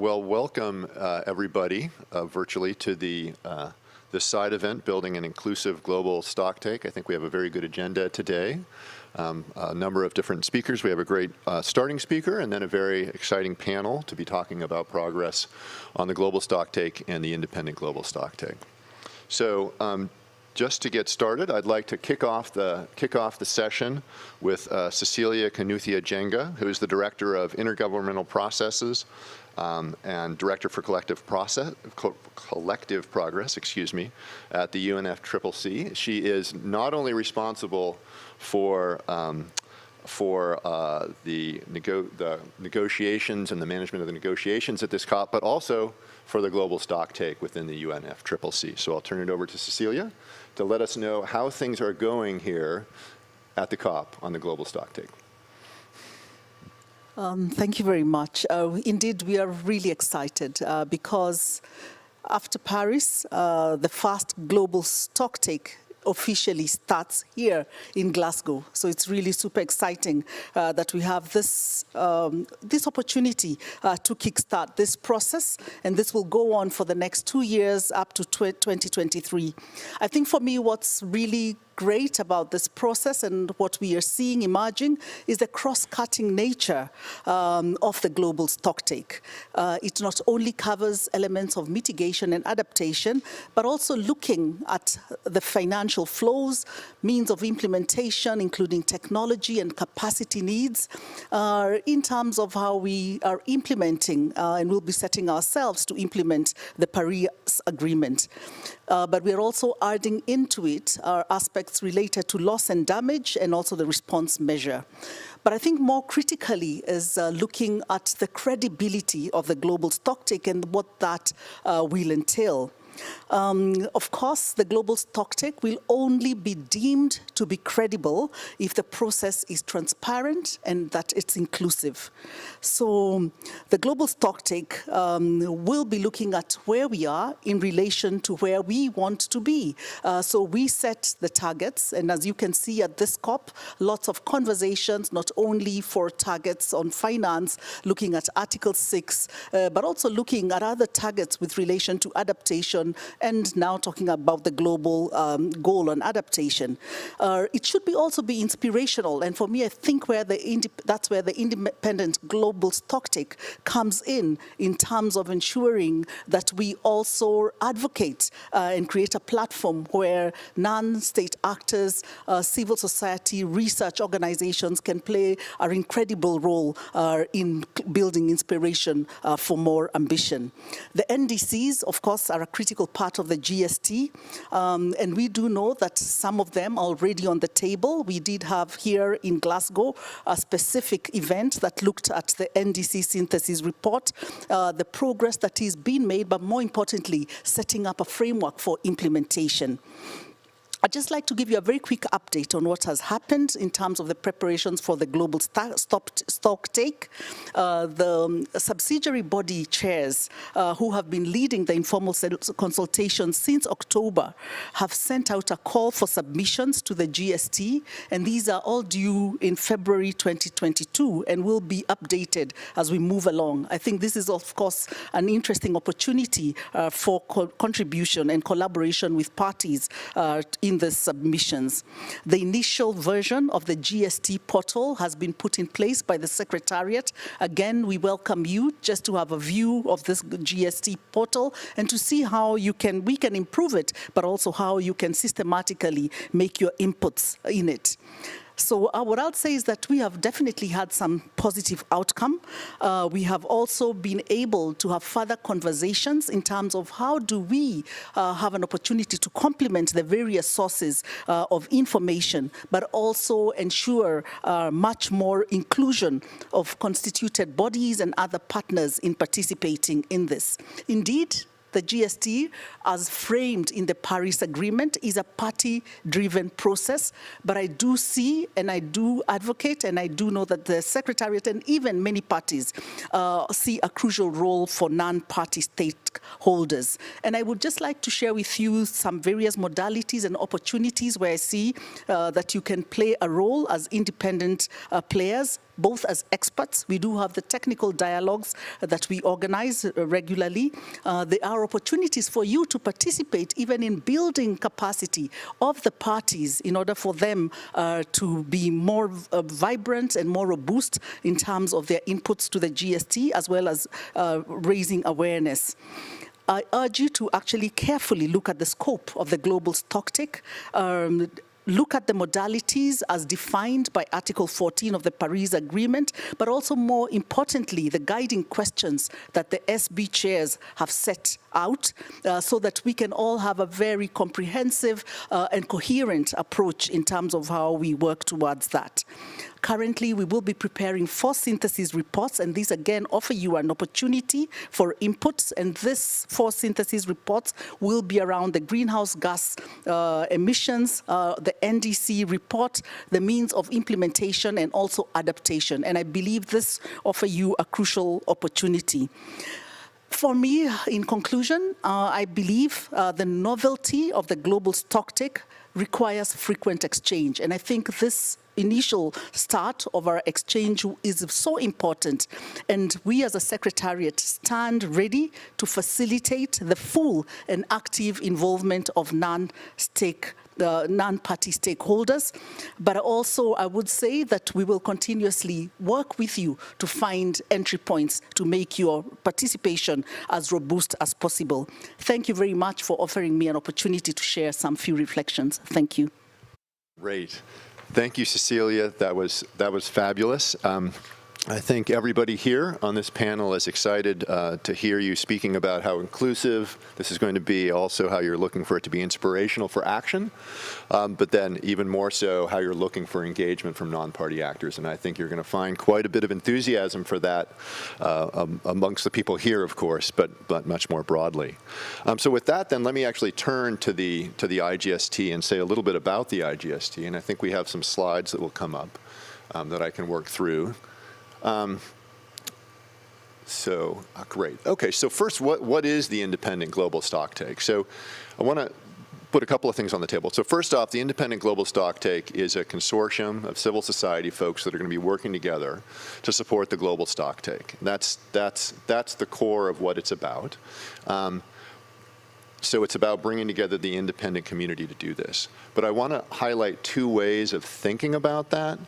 Well, welcome everybody virtually to this side event, Building an Inclusive Global Stocktake. I think we have a very good agenda today. A number of different speakers. We have a great starting speaker and then a very exciting panel to be talking about progress on the Global Stocktake and the Independent Global Stocktake. So just to get started, I'd like to kick off the session with Cecilia Kanuthia-Jenga, who is the Director of Intergovernmental Processes and Director for Collective Progress, at the UNFCCC. She is not only responsible for the negotiations and the management of the negotiations at this COP, but also for the global stocktake within the UNFCCC. So I'll turn it over to Cecilia to let us know how things are going here at the COP on the global stocktake. Thank you very much. Indeed, we are really excited because after Paris, the first global stocktake officially starts here in Glasgow. So it's really super exciting that we have this opportunity to kickstart this process, and this will go on for the next 2 years up to 2023. I think for me what's really great about this process and what we are seeing emerging is the cross-cutting nature of the global stocktake. It not only covers elements of mitigation and adaptation, but also looking at the financial flows, means of implementation, including technology and capacity needs, in terms of how we are implementing and we'll be setting ourselves to implement the Paris Agreement. But we're also adding into it aspects related to loss and damage and also the response measure. But I think more critically is looking at the credibility of the global stocktake and what that will entail. Of course, the global stocktake will only be deemed to be credible if the process is transparent and that it's inclusive. So the global stocktake will be looking at where we are in relation to where we want to be. So we set the targets, and as you can see at this COP, lots of conversations, not only for targets on finance, looking at Article 6, but also looking at other targets with relation to adaptation, and now talking about the global goal on adaptation. It should also be inspirational, and for me, I think that's where the independent global stocktake comes in terms of ensuring that we also advocate and create a platform where non-state actors, civil society, research organizations can play an incredible role in building inspiration for more ambition. The NDCs, of course, are a critical part of the GST, and we do know that some of them are already on the table. We did have here in Glasgow a specific event that looked at the NDC synthesis report, the progress that is being made, but more importantly, setting up a framework for implementation. I'd just like to give you a very quick update on what has happened in terms of the preparations for the global stocktake. The subsidiary body chairs who have been leading the informal consultations since October have sent out a call for submissions to the GST, and these are all due in February 2022 and will be updated as we move along. I think this is, of course, an interesting opportunity for contribution and collaboration with parties in the submissions. The initial version of the GST portal has been put in place by the Secretariat. Again, we welcome you just to have a view of this GST portal and to see how we can improve it, but also how you can systematically make your inputs in it. So what I'll say is that we have definitely had some positive outcome. We have also been able to have further conversations in terms of how do we have an opportunity to complement the various sources of information, but also ensure much more inclusion of constituted bodies and other partners in participating in this. Indeed, the GST, as framed in the Paris Agreement, is a party-driven process, but I do see and I do advocate and I do know that the Secretariat and even many parties see a crucial role for non-party state stakeholders. And I would just like to share with you some various modalities and opportunities where I see that you can play a role as independent players, both as experts. We do have the technical dialogues that we organize regularly. There are opportunities for you to participate even in building capacity of the parties in order for them to be more vibrant and more robust in terms of their inputs to the GST, as well as raising awareness. I urge you to actually carefully look at the scope of the Global Stocktake. Look at the modalities as defined by Article 14 of the Paris Agreement, but also more importantly, the guiding questions that the SB chairs have set out so that we can all have a very comprehensive and coherent approach in terms of how we work towards that. Currently, we will be preparing 4 synthesis reports, and these again offer you an opportunity for inputs, and this 4 synthesis reports will be around the greenhouse gas emissions, the NDC report, the means of implementation, and also adaptation. And I believe this offers you a crucial opportunity. For me, in conclusion, I believe the novelty of the Global Stocktake requires frequent exchange. And I think this initial start of our exchange is so important. And we as a Secretariat stand ready to facilitate the full and active involvement of non-party stakeholders, but also I would say that we will continuously work with you to find entry points to make your participation as robust as possible. Thank you very much for offering me an opportunity to share some few reflections. Thank you. Great. Thank you, Cecilia. That was fabulous. I think everybody here on this panel is excited to hear you speaking about how inclusive this is going to be, also how you're looking for it to be inspirational for action, but then even more so how you're looking for engagement from non-party actors. And I think you're going to find quite a bit of enthusiasm for that amongst the people here, of course, but much more broadly. So with that, then let me actually turn to the IGST and say a little bit about the IGST. And I think we have some slides that will come up that I can work through. Great. Okay, so first, what is the Independent Global Stocktake? So I want to put a couple of things on the table. So first off, the Independent Global Stocktake is a consortium of civil society folks that are going to be working together to support the Global Stocktake. That's the core of what it's about. So it's about bringing together the independent community to do this. But I want to highlight 2 ways of thinking about that.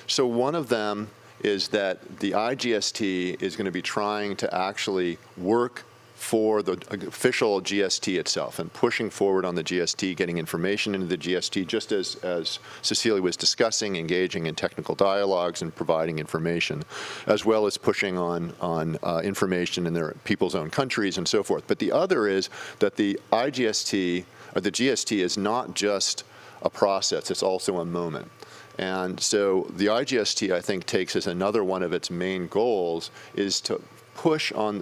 So one of them is that the IGST is going to be trying to actually work for the official GST itself and pushing forward on the GST, getting information into the GST, just as Cecilia was discussing, engaging in technical dialogues and providing information, as well as pushing on information in their people's own countries and so forth. But the other is that the IGST, or the GST, is not just a process, it's also a moment. And so the IGST, I think, takes as another one of its main goals is to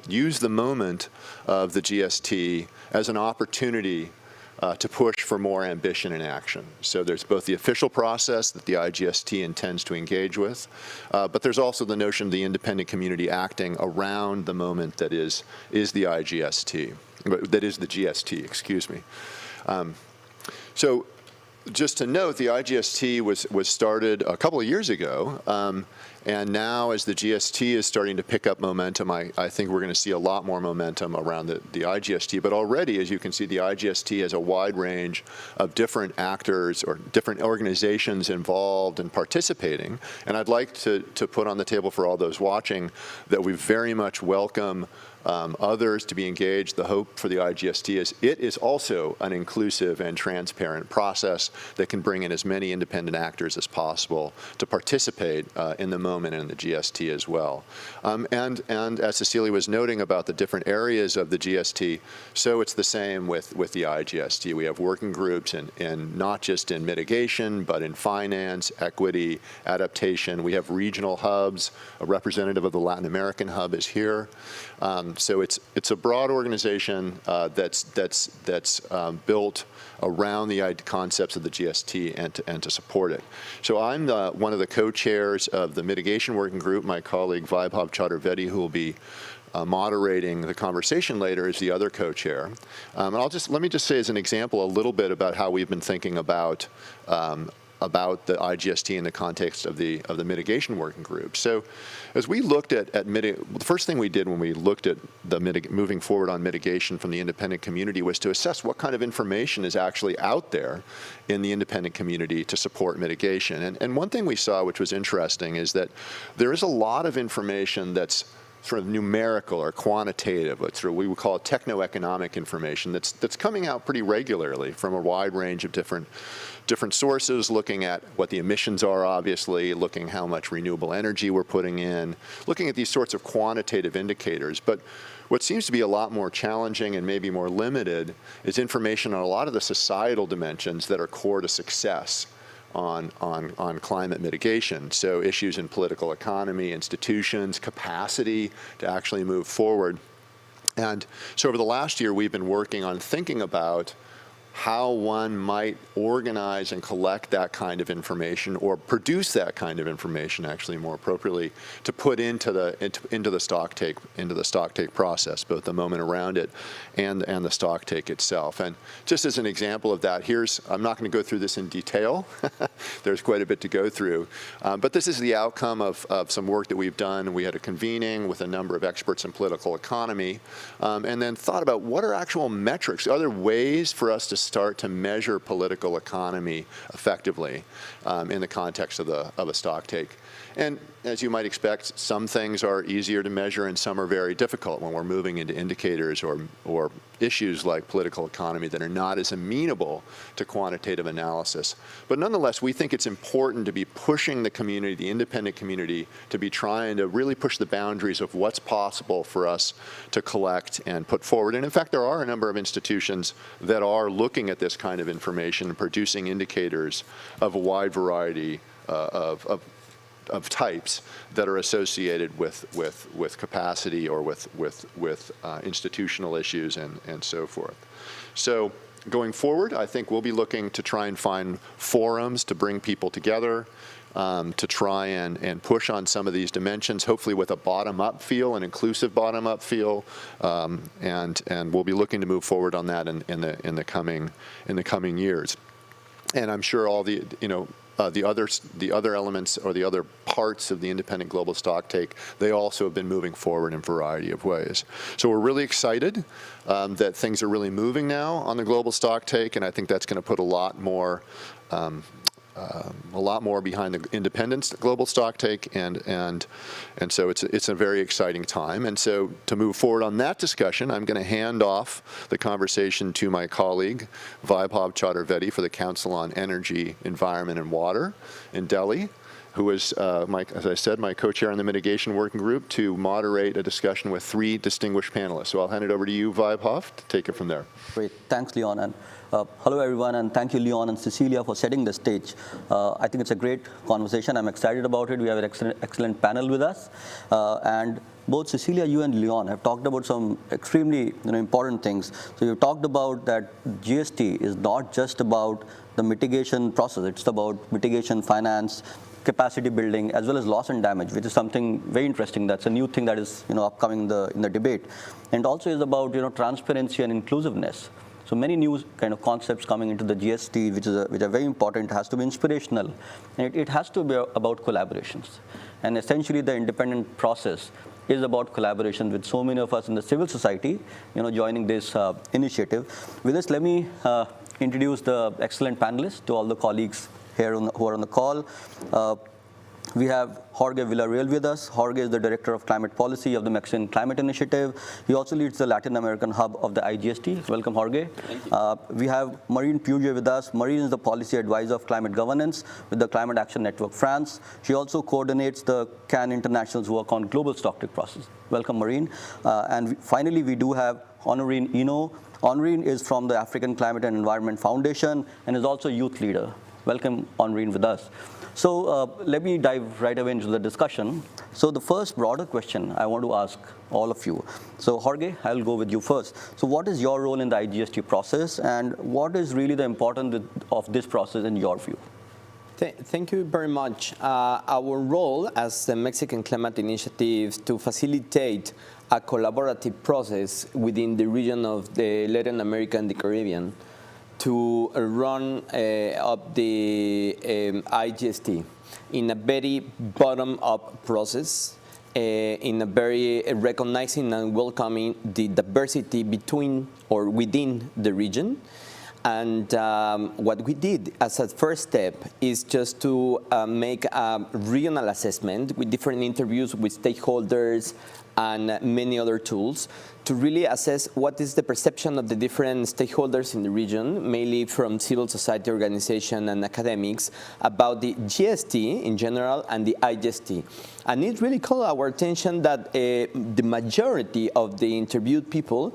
use the moment of the GST as an opportunity to push for more ambition and action. So there's both the official process that the IGST intends to engage with, but there's also the notion of the independent community acting around the moment that is the IGST, that is the GST, excuse me. So just to note, the IGST was started a couple of years ago, and now as the GST is starting to pick up momentum, I think we're going to see a lot more momentum around the IGST. But already, as you can see, the IGST has a wide range of different actors or different organizations involved and participating. And I'd like to put on the table for all those watching that we very much welcome others to be engaged. The hope for the IGST is it is also an inclusive and transparent process that can bring in as many independent actors as possible to participate in the moment and the GST as well. And as Cecilia was noting about the different areas of the GST, so it's the same with the IGST. We have working groups in not just in mitigation, but in finance, equity, adaptation. We have regional hubs. A representative of the Latin American hub is here. So it's a broad organization that's built around the concepts of the GST and to support it. So I'm one of the co-chairs of the mitigation working group. My colleague Vaibhav Chaturvedi, who will be moderating the conversation later is the other co-chair. And let me just say as an example a little bit about how we've been thinking about the IGST in the context of the mitigation working group. So as we looked at the first thing we did when we looked at moving forward on mitigation from the independent community was to assess what kind of information is actually out there in the independent community to support mitigation. And one thing we saw which was interesting is that there is a lot of information that's sort of numerical or quantitative, we would call it techno-economic information that's coming out pretty regularly from a wide range of different sources, looking at what the emissions are, obviously, looking how much renewable energy we're putting in, looking at these sorts of quantitative indicators. But what seems to be a lot more challenging and maybe more limited is information on a lot of the societal dimensions that are core to success on climate mitigation. So issues in political economy, institutions, capacity to actually move forward. And so over the last year, we've been working on thinking about how one might organize and collect that kind of information or produce that kind of information, actually more appropriately, to put into the stocktake process, both the moment around it and the stocktake itself. And just as an example of that, I'm not going to go through this in detail. There's quite a bit to go through. But this is the outcome of some work that we've done. We had a convening with a number of experts in political economy, and then thought about what are actual metrics, other ways for us to start to measure political economy effectively in the context of a stocktake. And as you might expect, some things are easier to measure and some are very difficult when we're moving into indicators or issues like political economy that are not as amenable to quantitative analysis. But nonetheless, we think it's important to be pushing the community, the independent community, to be trying to really push the boundaries of what's possible for us to collect and put forward. And in fact, there are a number of institutions that are looking at this kind of information and producing indicators of a wide variety of types that are associated with capacity or with institutional issues and so forth. So going forward, I think we'll be looking to try and find forums to bring people together, to try and push on some of these dimensions, hopefully with a bottom-up feel, an inclusive bottom-up feel, and we'll be looking to move forward on that in the coming years. And I'm sure all the other elements or the other parts of the independent global stocktake, they also have been moving forward in a variety of ways. So we're really excited that things are really moving now on the global stocktake, and I think that's going to put a lot more behind the independent global stocktake, and so it's a very exciting time. And so to move forward on that discussion, I'm going to hand off the conversation to my colleague Vaibhav Chaturvedi for the Council on Energy, Environment and Water in Delhi, who is, as I said, my co-chair in the mitigation working group, to moderate a discussion with 3 distinguished panelists. So I'll hand it over to you, Vaibhav, to take it from there. Great. Thanks, Leon. And hello, everyone, and thank you, Leon and Cecilia, for setting the stage. I think it's a great conversation. I'm excited about it. We have an excellent panel with us. And both Cecilia, you and Leon have talked about some extremely important things. So you talked about that GST is not just about the mitigation process. It's about mitigation, finance, capacity building, as well as loss and damage, which is something very interesting. That's a new thing that is upcoming in the debate. And also is about transparency and inclusiveness. So many new kind of concepts coming into the GST, which are very important. It has to be inspirational, and it has to be about collaborations. And essentially, the independent process is about collaboration with so many of us in the civil society, joining this initiative. With this, let me introduce the excellent panelists to all the colleagues here who are on the call. We have Jorge Villarreal with us. Jorge is the Director of Climate Policy of the Mexican Climate Initiative. He also leads the Latin American hub of the IGST. Welcome, Jorge. Thank you. We have Marine Puget with us. Marine is the Policy Advisor of Climate Governance with the Climate Action Network France. She also coordinates the CAN International's work on global stocktake process. Welcome, Marine. And finally, we do have Honorine Eno. Honorine is from the African Climate and Environment Foundation and is also a youth leader. Welcome, Honorine, with us. So let me dive right away into the discussion. So the first broader question I want to ask all of you. So Jorge, I'll go with you first. So what is your role in the IGST process, and what is really the importance of this process in your view? Thank you very much. Our role as the Mexican Climate Initiative is to facilitate a collaborative process within the region of the Latin America and the Caribbean to run up the IGST in a very bottom-up process, in a very recognizing and welcoming the diversity between or within the region. And what we did as a first step is just to make a regional assessment with different interviews with stakeholders and many other tools to really assess what is the perception of the different stakeholders in the region, mainly from civil society organization and academics, about the GST in general and the IGST. And it really caught our attention that the majority of the interviewed people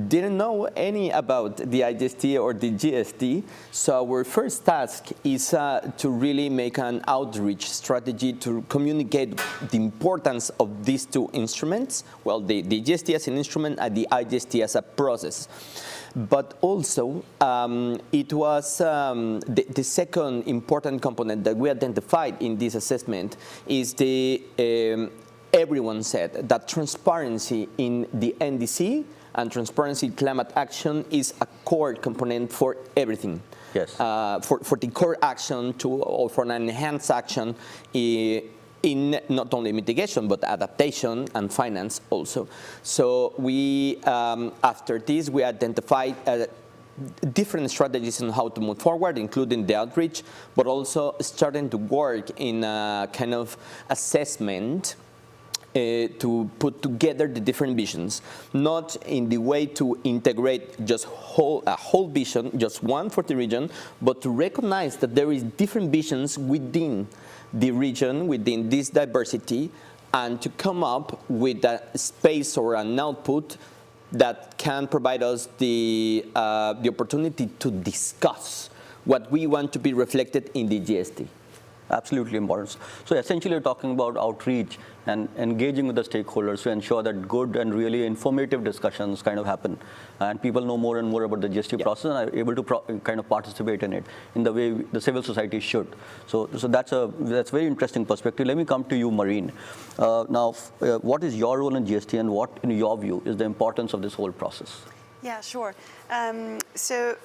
didn't know any about the IGST or the GST. So our first task is to really make an outreach strategy to communicate the importance of these two instruments. Well, the GST as an instrument and the IGST as a process. But also, it was the second important component that we identified in this assessment is everyone said that transparency in the NDC and transparency in climate action is a core component for everything. Yes. For the core action or for an enhanced action in not only mitigation, but adaptation and finance also. So we, after this, we identified different strategies on how to move forward, including the outreach, but also starting to work in a kind of assessment to put together the different visions, not in the way to integrate just a whole vision, just one for the region, but to recognize that there is different visions within the region, within this diversity, and to come up with a space or an output that can provide us the opportunity to discuss what we want to be reflected in the GST. Absolutely important. So essentially, you're talking about outreach and engaging with the stakeholders to ensure that good and really informative discussions kind of happen, and people know more and more about the GST process and are able to kind of participate in it in the way the civil society should. So that's very interesting perspective. Let me come to you, Maureen. Now, what is your role in GST, and what, in your view, is the importance of this whole process? Yeah, sure. So,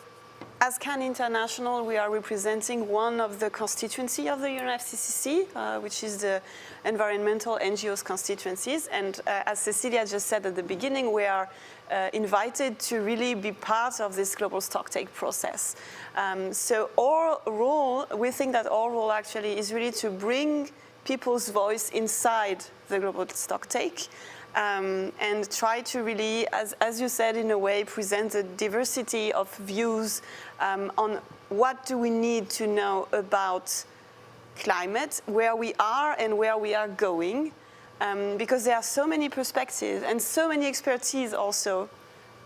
as CAN International, we are representing one of the constituency of the UNFCCC, which is the environmental NGOs constituencies. And as Cecilia just said at the beginning, we are invited to really be part of this global stocktake process. So our role, we think that our role actually is really to bring people's voice inside the global stocktake. And try to really, as you said, in a way, present a diversity of views on what do we need to know about climate, where we are and where we are going, because there are so many perspectives and so many expertise also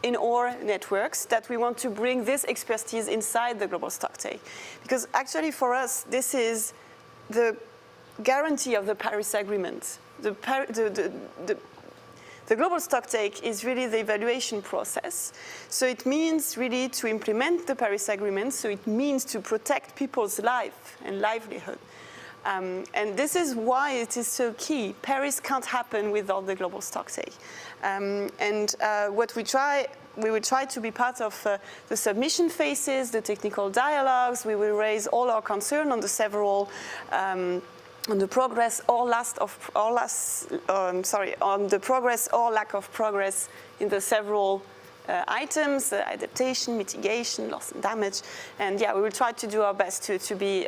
in our networks that we want to bring this expertise inside the global stocktake. Because actually for us, this is the guarantee of the Paris Agreement. The global stocktake is really the evaluation process. So it means really to implement the Paris Agreement. So it means to protect people's life and livelihood. And this is why it is so key. Paris can't happen without the global stocktake. What we will try to be part of the submission phases, the technical dialogues. We will raise all our concern on the several on the progress or on the progress or lack of progress in the several items, adaptation, mitigation, loss and damage, and yeah, we will try to do our best to be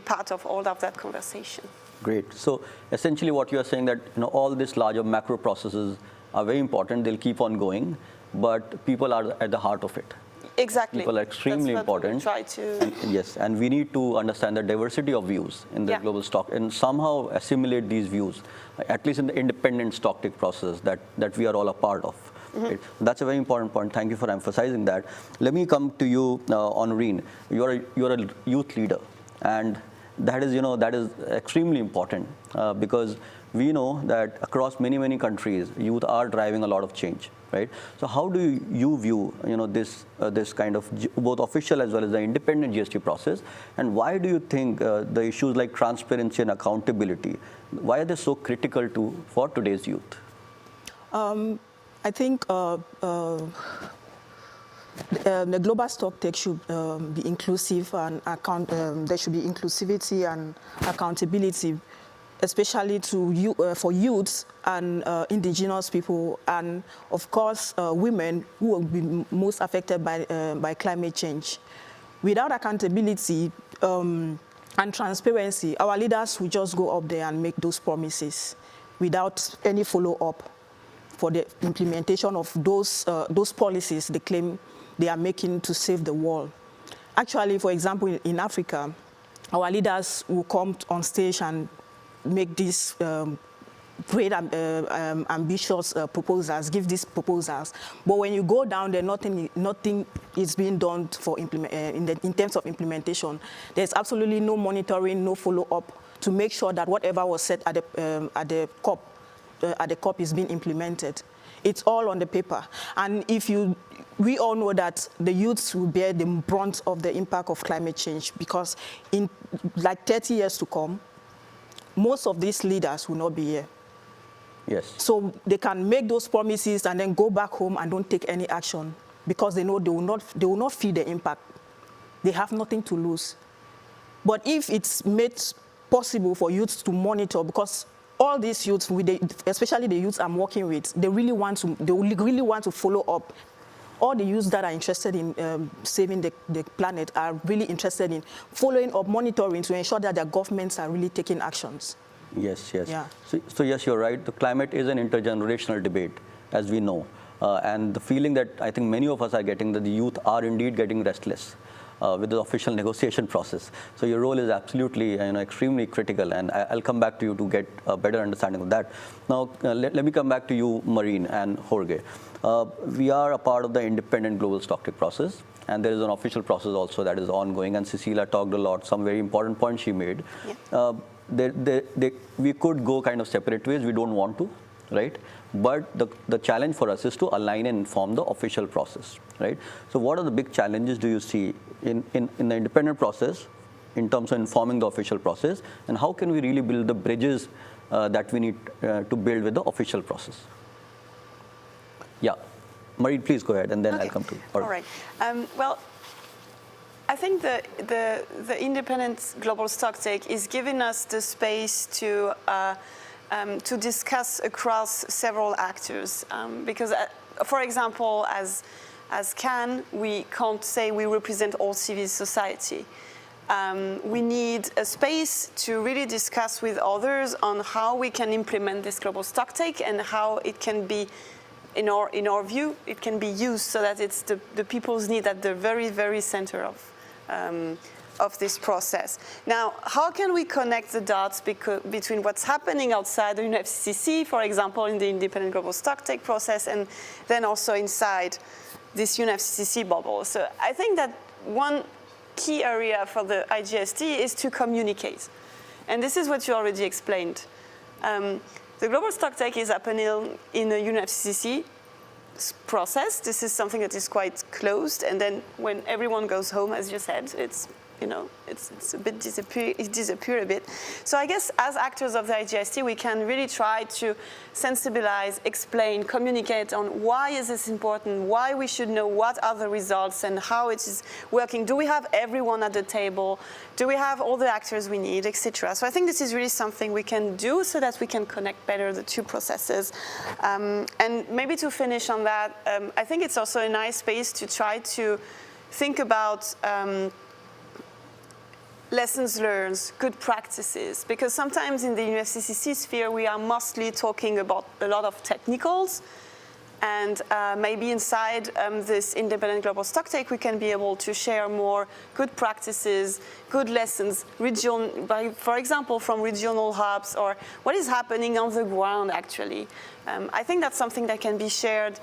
part of all of that conversation. Great. So essentially, what you are saying that all these larger macro processes are very important. They'll keep on going, but people are at the heart of it. Exactly. People are extremely important. Try to. Yes, and we need to understand the diversity of views in the global stock and somehow assimilate these views, at least in the independent stocktake process that we are all a part of. Mm-hmm. Right? That's a very important point. Thank you for emphasizing that. Let me come to you, Honorine. You're a youth leader, and that is extremely important because we know that across many countries, youth are driving a lot of change. Right? So how do you view this kind of both official as well as the independent GST process, and why do you think the issues like transparency and accountability, why are they so critical for today's youth? I think the global stocktake should be inclusive and there should be inclusivity and accountability, especially for youths and indigenous people, and of course women who will be most affected by climate change. Without accountability and transparency, our leaders will just go up there and make those promises without any follow-up for the implementation of those policies they claim they are making to save the world. Actually, for example, in Africa, our leaders will come on stage and make these great ambitious proposals, give these proposals. But when you go down there, nothing is being done for in terms of implementation. There's absolutely no monitoring, no follow-up to make sure that whatever was said at the COP is being implemented. It's all on the paper. And we all know that the youths will bear the brunt of the impact of climate change, because in like 30 years to come, most of these leaders will not be here. Yes. So they can make those promises and then go back home and don't take any action, because they know they will not feel the impact. They have nothing to lose. But if it's made possible for youths to monitor, because all these youths, especially the youths I'm working with, they really want to follow up. All the youths that are interested in saving the planet are really interested in following up, monitoring to ensure that their governments are really taking actions. Yes, yes. Yeah. So yes, you're right. The climate is an intergenerational debate, as we know. And the feeling that I think many of us are getting, that the youth are indeed getting restless with the official negotiation process. So your role is absolutely extremely critical, and I'll come back to you to get a better understanding of that. Now, let me come back to you, Maureen and Jorge. We are a part of the independent global stocktake process, and there is an official process also that is ongoing, and Cecilia talked a lot, some very important points she made. Yeah. We could go kind of separate ways, we don't want to, right? But the challenge for us is to align and inform the official process, right? So what are the big challenges do you see in the independent process in terms of informing the official process, and how can we really build the bridges that we need to build with the official process? Yeah, Marie, please go ahead, and then I'll come to you. All right. Well, I think the independent global stocktake is giving us the space to discuss across several actors, because, for example, as CAN, we can't say we represent all civil society. We need a space to really discuss with others on how we can implement this global stocktake and how it can be, in our view, it can be used so that it's the people's need at the very, very center of this process. Now, how can we connect the dots between what's happening outside the UNEP, for example, in the independent global stocktake process, and then also inside this UNEP bubble? So I think that one key area for the IGST is to communicate. And this is what you already explained. The global stocktake is happening in a UNEP process. This is something that is quite closed, and then when everyone goes home, as you said, it's a bit disappear a bit. So I guess as actors of the IGST, we can really try to sensibilize, explain, communicate on why is this important, why we should know what are the results and how it is working. Do we have everyone at the table? Do we have all the actors we need, etc.? So I think this is really something we can do so that we can connect better the two processes. And maybe to finish on that, I think it's also a nice space to try to think about lessons learned, good practices, because sometimes in the UNFCCC sphere we are mostly talking about a lot of technicals, and maybe inside this independent global stocktake we can be able to share more good practices, good lessons, for example from regional hubs, or what is happening on the ground actually. I think that's something that can be shared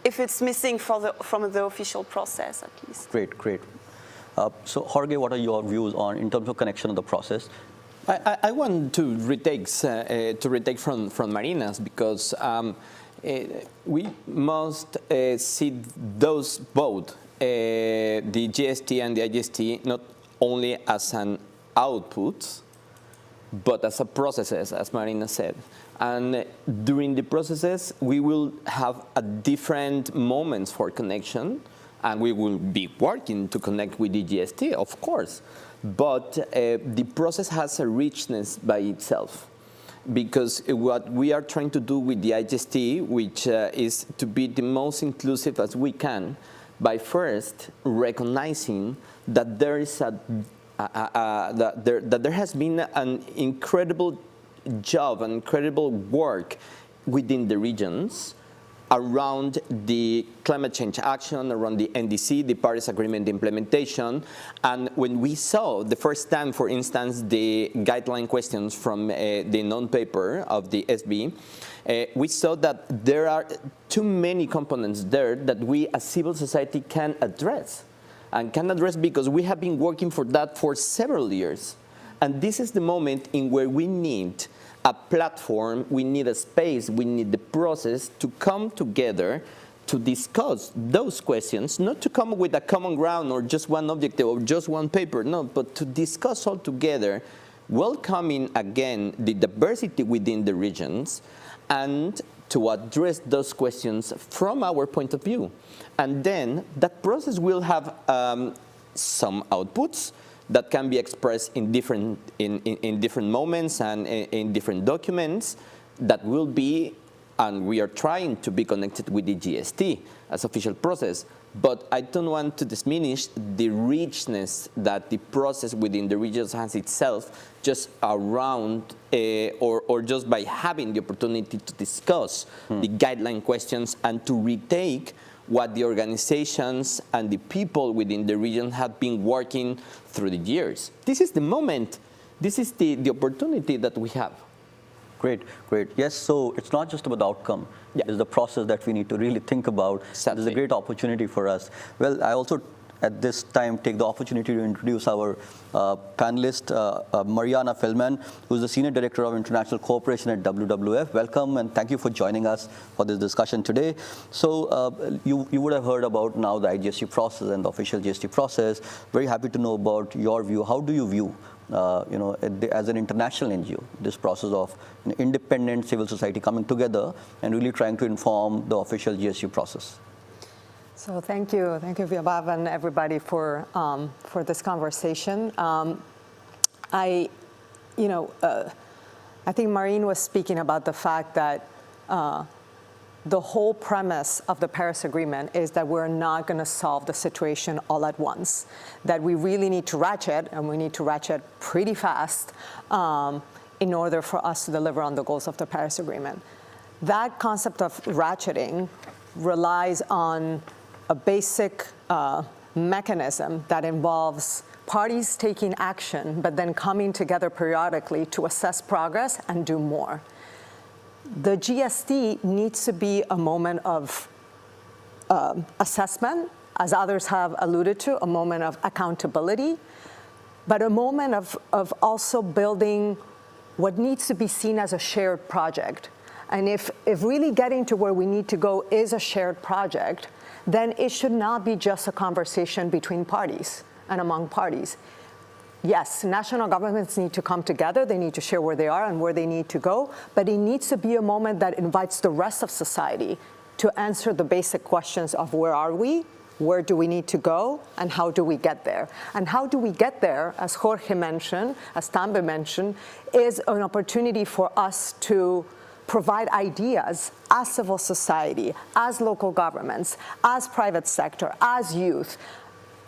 if it's missing from the official process at least. Great, great. So Jorge, what are your views on in terms of connection of the process? I want to retake from Marina's, because we must see those both, the GST and the IGST, not only as an output, but as a processes, as Marina said. And during the processes, we will have a different moments for connection, and we will be working to connect with the GST, of course. But the process has a richness by itself, because what we are trying to do with the IGST, which is to be the most inclusive as we can, by first recognizing that there is that there has been an incredible job, an incredible work within the regions around the climate change action, around the NDC, the Paris Agreement implementation. And when we saw the first time, for instance, the guideline questions from the non-paper of the SB, we saw that there are too many components there that we as civil society can address. And can address because we have been working for that for several years. And this is the moment in where we need a platform, we need a space, we need the process to come together to discuss those questions, not to come with a common ground or just one objective or just one paper, no, but to discuss all together, welcoming again the diversity within the regions and to address those questions from our point of view. And then that process will have some outputs that can be expressed in different moments and in different documents that will be, and we are trying to be connected with the GST as official process. But I don't want to diminish the richness that the process within the regions has itself, just around or just by having the opportunity to discuss the guideline questions and to retake what the organizations and the people within the region have been working through the years. This is the moment, this is the opportunity that we have. Great, great. Yes, so it's not just about the outcome. Yeah. It's the process that we need to really think about. Exactly. This is a great opportunity for us. Well, I also at this time take the opportunity to introduce our panelist, Mariana Feldman, who is the Senior Director of International Cooperation at WWF. Welcome and thank you for joining us for this discussion today. So you would have heard about now the IGST process and the official GST process. Very happy to know about your view. How do you view as an international NGO, this process of an independent civil society coming together and really trying to inform the official GST process? So thank you, Vaibhav and everybody for this conversation. I think Maureen was speaking about the fact that the whole premise of the Paris Agreement is that we're not going to solve the situation all at once, that we really need to ratchet, and we need to ratchet pretty fast in order for us to deliver on the goals of the Paris Agreement. That concept of ratcheting relies on a basic mechanism that involves parties taking action, but then coming together periodically to assess progress and do more. The GST needs to be a moment of assessment, as others have alluded to, a moment of accountability, but a moment of also building what needs to be seen as a shared project. And if really getting to where we need to go is a shared project, then it should not be just a conversation between parties and among parties. Yes, national governments need to come together, they need to share where they are and where they need to go, but it needs to be a moment that invites the rest of society to answer the basic questions of where are we, where do we need to go, and how do we get there? And how do we get there, as Jorge mentioned, as Tambe mentioned, is an opportunity for us to provide ideas as civil society, as local governments, as private sector, as youth.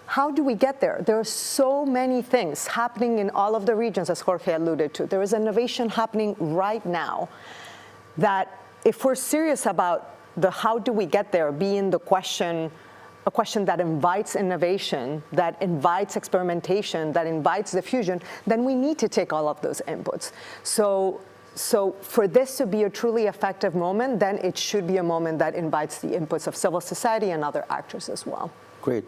How do we get there? There are so many things happening in all of the regions, as Jorge alluded to. There is innovation happening right now that if we're serious about the how do we get there being the question, a question that invites innovation, that invites experimentation, that invites diffusion, then we need to take all of those inputs. So for this to be a truly effective moment, then it should be a moment that invites the inputs of civil society and other actors as well. Great.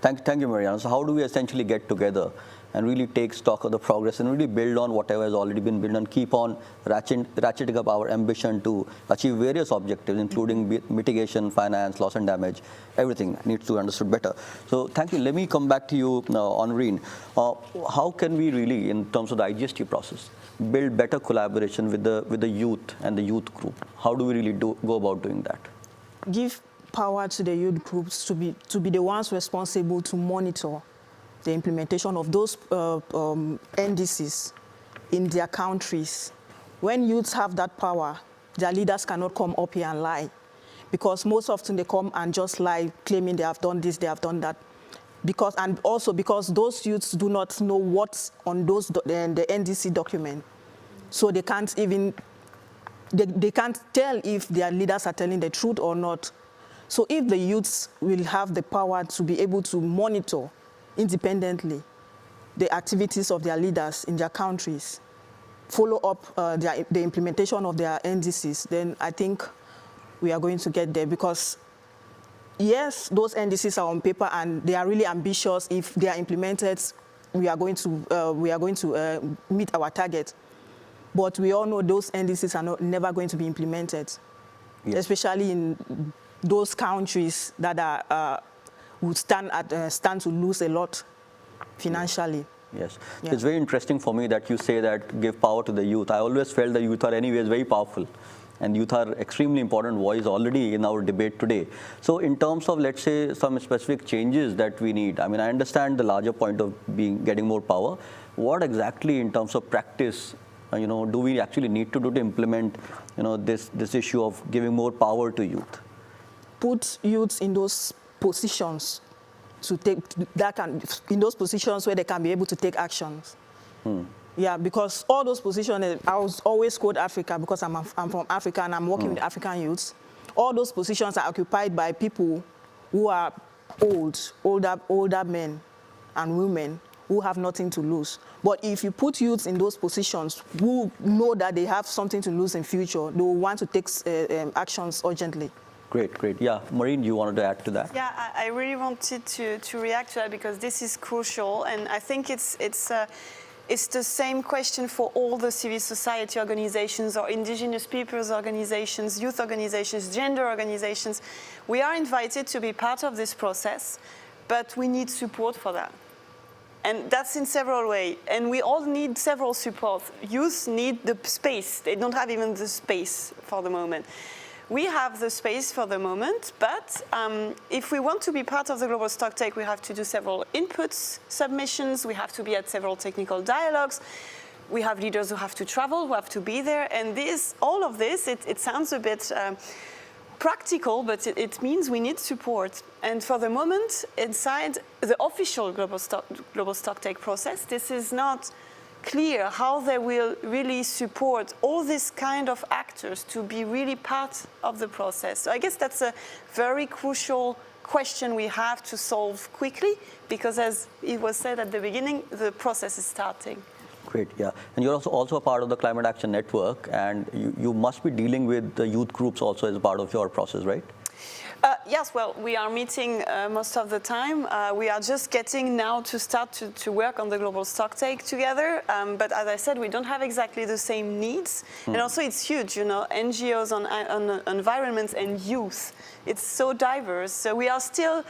Thank you, Mariana. So how do we essentially get together and really take stock of the progress and really build on whatever has already been built and keep on ratcheting up our ambition to achieve various objectives, including mitigation, finance, loss and damage. Everything needs to be understood better. So thank you. Let me come back to you, Honorine. How can we really, in terms of the IGST process, build better collaboration with the youth and the youth group? How do we really go about doing that? Give power to the youth groups to be the ones responsible to monitor the implementation of those NDCs in their countries. When youths have that power, their leaders cannot come up here and lie, because most often they come and just lie, claiming they have done this, they have done that. And also because those youths do not know what's on the NDC document, so they can't even they can't tell if their leaders are telling the truth or not. So if the youths will have the power to be able to monitor independently the activities of their leaders in their countries, follow up the implementation of their NDCs, then I think we are going to get there. Because yes, those NDCs are on paper and they are really ambitious. If they are implemented, we are going to meet our target. But we all know those NDCs are never going to be implemented, yes, especially in those countries that are would stand to lose a lot financially. Yes. Yeah. It's very interesting for me that you say that give power to the youth. I always felt the youth are anyways very powerful, and youth are extremely important voice already in our debate today. So in terms of, let's say, some specific changes that we need, I mean, I understand the larger point of getting more power. What exactly in terms of practice, do we actually need to do to implement, this issue of giving more power to youth? Put youths in those positions in those positions where they can be able to take actions. Yeah, because all those positions, I was always quote Africa because I'm from Africa and I'm working with African youths. All those positions are occupied by people who are older men and women who have nothing to lose. But if you put youths in those positions who know that they have something to lose in future, they will want to take actions urgently. Great. Yeah, Maureen, you wanted to add to that? Yeah, I really wanted to react to that because this is crucial, and I think it's the same question for all the civil society organizations or indigenous peoples organizations, youth organizations, gender organizations. We are invited to be part of this process, but we need support for that. And that's in several ways. And we all need several supports. Youth need the space. They don't have even the space for the moment. We have the space for the moment, but if we want to be part of the Global Stocktake, we have to do several inputs, submissions, we have to be at several technical dialogues, we have leaders who have to travel, who have to be there, and all of this, it sounds a bit practical, but it means we need support. And for the moment, inside the official Global Stocktake process, this is not clear how they will really support all these kind of actors to be really part of the process. So I guess that's a very crucial question we have to solve quickly, because as it was said at the beginning, the process is starting. Great, yeah. And you're also a part of the Climate Action Network, and you must be dealing with the youth groups also as a part of your process, right? Yes, well, we are meeting most of the time. We are just getting now to start to work on the Global Stocktake together. But as I said, we don't have exactly the same needs. And also it's huge, NGOs on environment and youth. It's so diverse. So we are still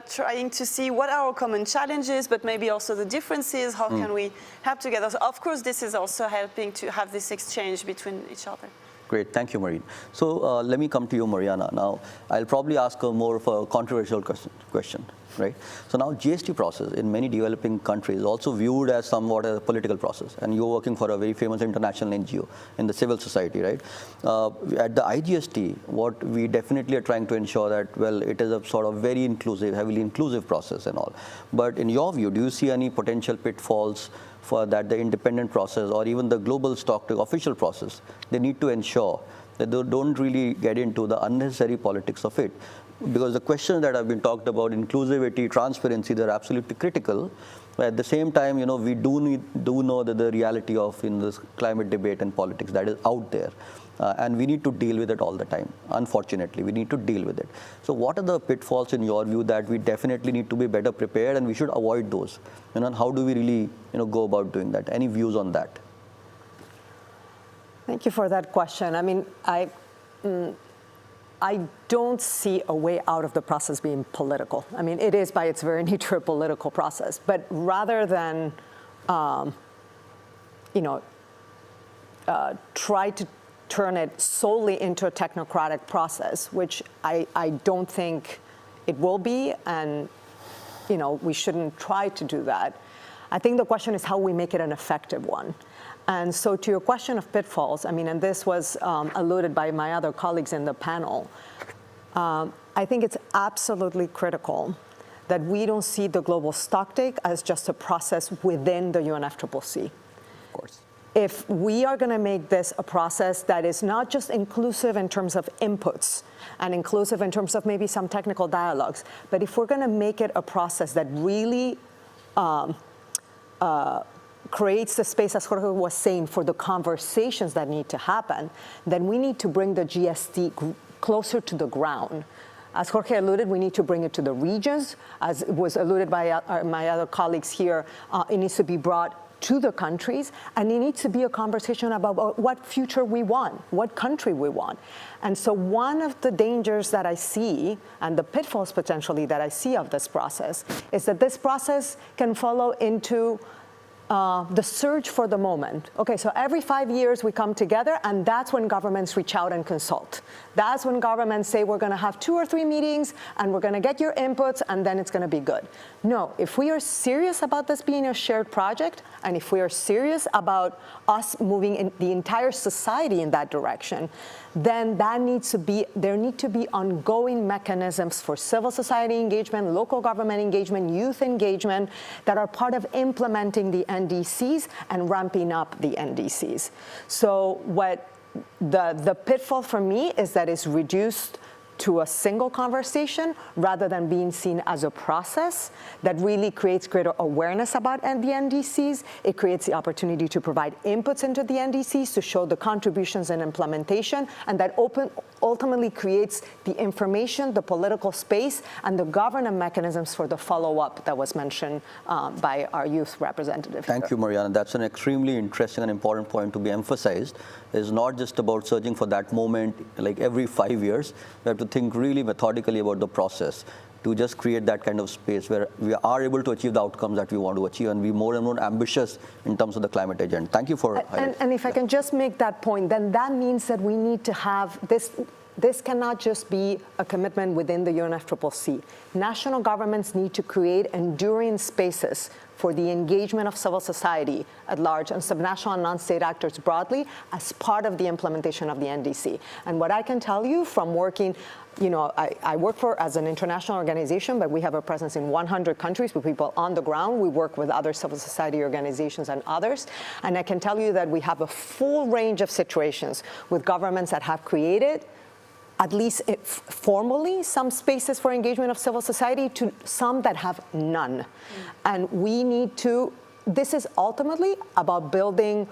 trying to see what are our common challenges, but maybe also the differences. How can we help together? So of course, this is also helping to have this exchange between each other. Great, thank you, Maureen. So let me come to you, Mariana. Now, I'll probably ask more of a controversial question, right? So now GST process in many developing countries is also viewed as somewhat a political process, and you're working for a very famous international NGO in the civil society, right? At the IGST, what we definitely are trying to ensure that, well, it is a sort of very inclusive, heavily inclusive process and all. But in your view, do you see any potential pitfalls for that the independent process or even the Global Stocktake official process, they need to ensure that they don't really get into the unnecessary politics of it? Because the questions that have been talked about, inclusivity, transparency, they're absolutely critical. But at the same time, we do know that the reality of this climate debate and politics that is out there. And we need to deal with it all the time. Unfortunately, we need to deal with it. So what are the pitfalls in your view that we definitely need to be better prepared and we should avoid those? And how do we really go about doing that? Any views on that? Thank you for that question. I mean, I don't see a way out of the process being political. I mean, it is by its very nature a political process. But rather than, try to turn it solely into a technocratic process, which I don't think it will be, and we shouldn't try to do that. I think the question is how we make it an effective one. And so to your question of pitfalls, I mean, and this was alluded by my other colleagues in the panel, I think it's absolutely critical that we don't see the global stocktake as just a process within the UNFCCC. Of course. If we are going to make this a process that is not just inclusive in terms of inputs and inclusive in terms of maybe some technical dialogues, but if we're going to make it a process that really creates the space, as Jorge was saying, for the conversations that need to happen, then we need to bring the GST closer to the ground. As Jorge alluded, we need to bring it to the regions. As was alluded by my other colleagues here, it needs to be brought to the countries, and it needs to be a conversation about what future we want, what country we want. And so one of the dangers that I see, and the pitfalls potentially that I see of this process, is that this process can follow into the surge for the moment. Okay, so every 5 years we come together, and that's when governments reach out and consult. That's when governments say we're going to have 2 or 3 meetings, and we're going to get your inputs, and then it's going to be good. No, if we are serious about this being a shared project, and if we are serious about us moving in the entire society in that direction, then there need to be ongoing mechanisms for civil society engagement, local government engagement, youth engagement that are part of implementing the NDCs and ramping up the NDCs. So what the pitfall for me is that it's reduced to a single conversation rather than being seen as a process that really creates greater awareness about the NDCs. It creates the opportunity to provide inputs into the NDCs to show the contributions and implementation, and that ultimately creates the information, the political space, and the governance mechanisms for the follow-up that was mentioned by our youth representative. Thank you, Mariana. That's an extremely interesting and important point to be emphasized. It's not just about searching for that moment like every 5 years. We have to think really methodically about the process to just create that kind of space where we are able to achieve the outcomes that we want to achieve and be more and more ambitious in terms of the climate agenda. Thank you for and if I can just make that point, then that means that we need to have this. This cannot just be a commitment within the UNFCCC. National governments need to create enduring spaces for the engagement of civil society at large and subnational and non-state actors broadly as part of the implementation of the NDC. And what I can tell you from working, I work as an international organization, but we have a presence in 100 countries with people on the ground. We work with other civil society organizations and others. And I can tell you that we have a full range of situations with governments that have created at least formally, some spaces for engagement of civil society to some that have none. And we need to, this is ultimately about building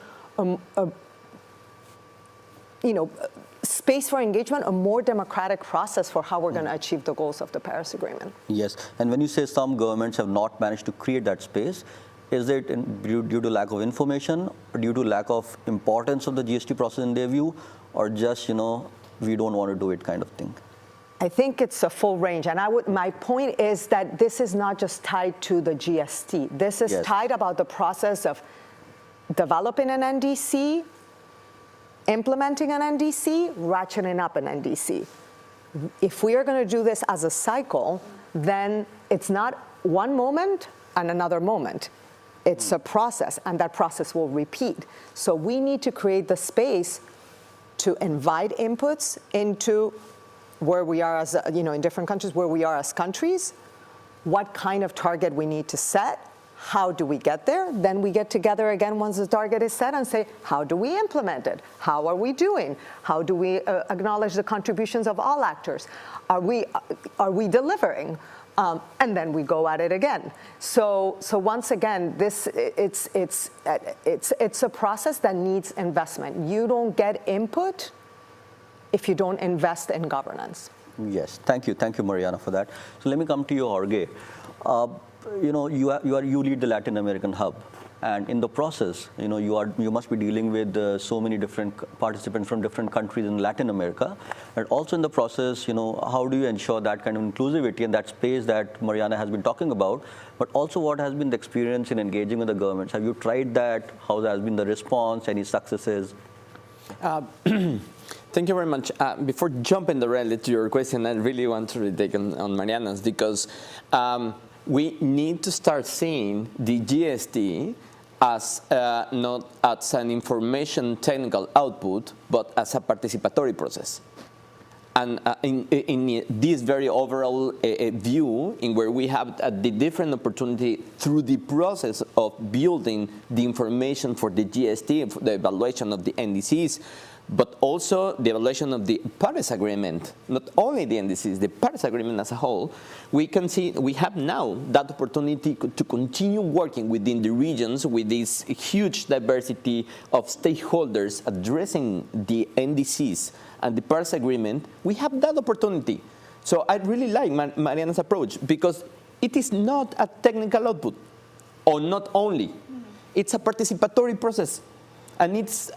space for engagement, a more democratic process for how we're going to achieve the goals of the Paris Agreement. Yes, and when you say some governments have not managed to create that space, is it due to lack of information, or due to lack of importance of the GST process in their view, or just, we don't want to do it kind of thing? I think it's a full range. And my point is that this is not just tied to the GST. This is tied about the process of developing an NDC, implementing an NDC, ratcheting up an NDC. If we are going to do this as a cycle, then it's not one moment and another moment. It's a process, and that process will repeat. So we need to create the space to invite inputs into where we are as, in different countries, where we are as countries, what kind of target we need to set, how do we get there? Then we get together again once the target is set and say, how do we implement it? How are we doing? How do we acknowledge the contributions of all actors? Are we delivering? and then we go at it again. So once again, it's a process that needs investment. You don't get input if you don't invest in governance. Yes, thank you, Mariana, for that. So let me come to you, Jorge. You lead the Latin American hub, and in the process, you must be dealing with so many different participants from different countries in Latin America, and also in the process, how do you ensure that kind of inclusivity and that space that Mariana has been talking about, but also what has been the experience in engaging with the governments? Have you tried that? How has been the response? Any successes? Thank you very much. Before jumping directly to your question, I really want to retake on Mariana's, because we need to start seeing the GST as not as an information technical output, but as a participatory process. And in this very overall view, in where we have the different opportunity through the process of building the information for the GST, for the evaluation of the NDCs, but also the evaluation of the Paris Agreement, not only the NDCs, the Paris Agreement as a whole, we can see we have now that opportunity to continue working within the regions with this huge diversity of stakeholders addressing the NDCs and the Paris Agreement. We have that opportunity. So I really like Mariana's approach, because it is not a technical output, or not only. It's a participatory process, and it's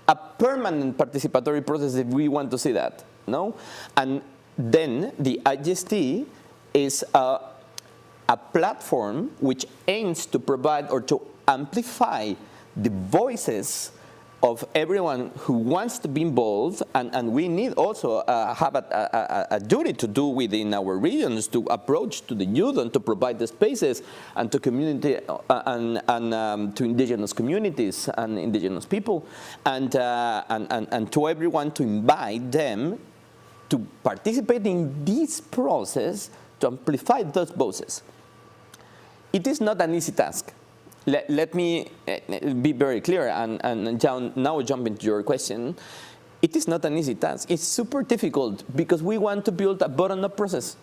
a permanent participatory process if we want to see that, no? And then the IGST is a platform which aims to provide or to amplify the voices of everyone who wants to be involved, and we need also have a duty to do within our regions to approach to the youth and to provide the spaces and to community and to indigenous communities and indigenous people, and to everyone, to invite them to participate in this process to amplify those voices. It is not an easy task. Let me be very clear, and now jump into your question. It is not an easy task. It's super difficult, because we want to build a bottom-up process.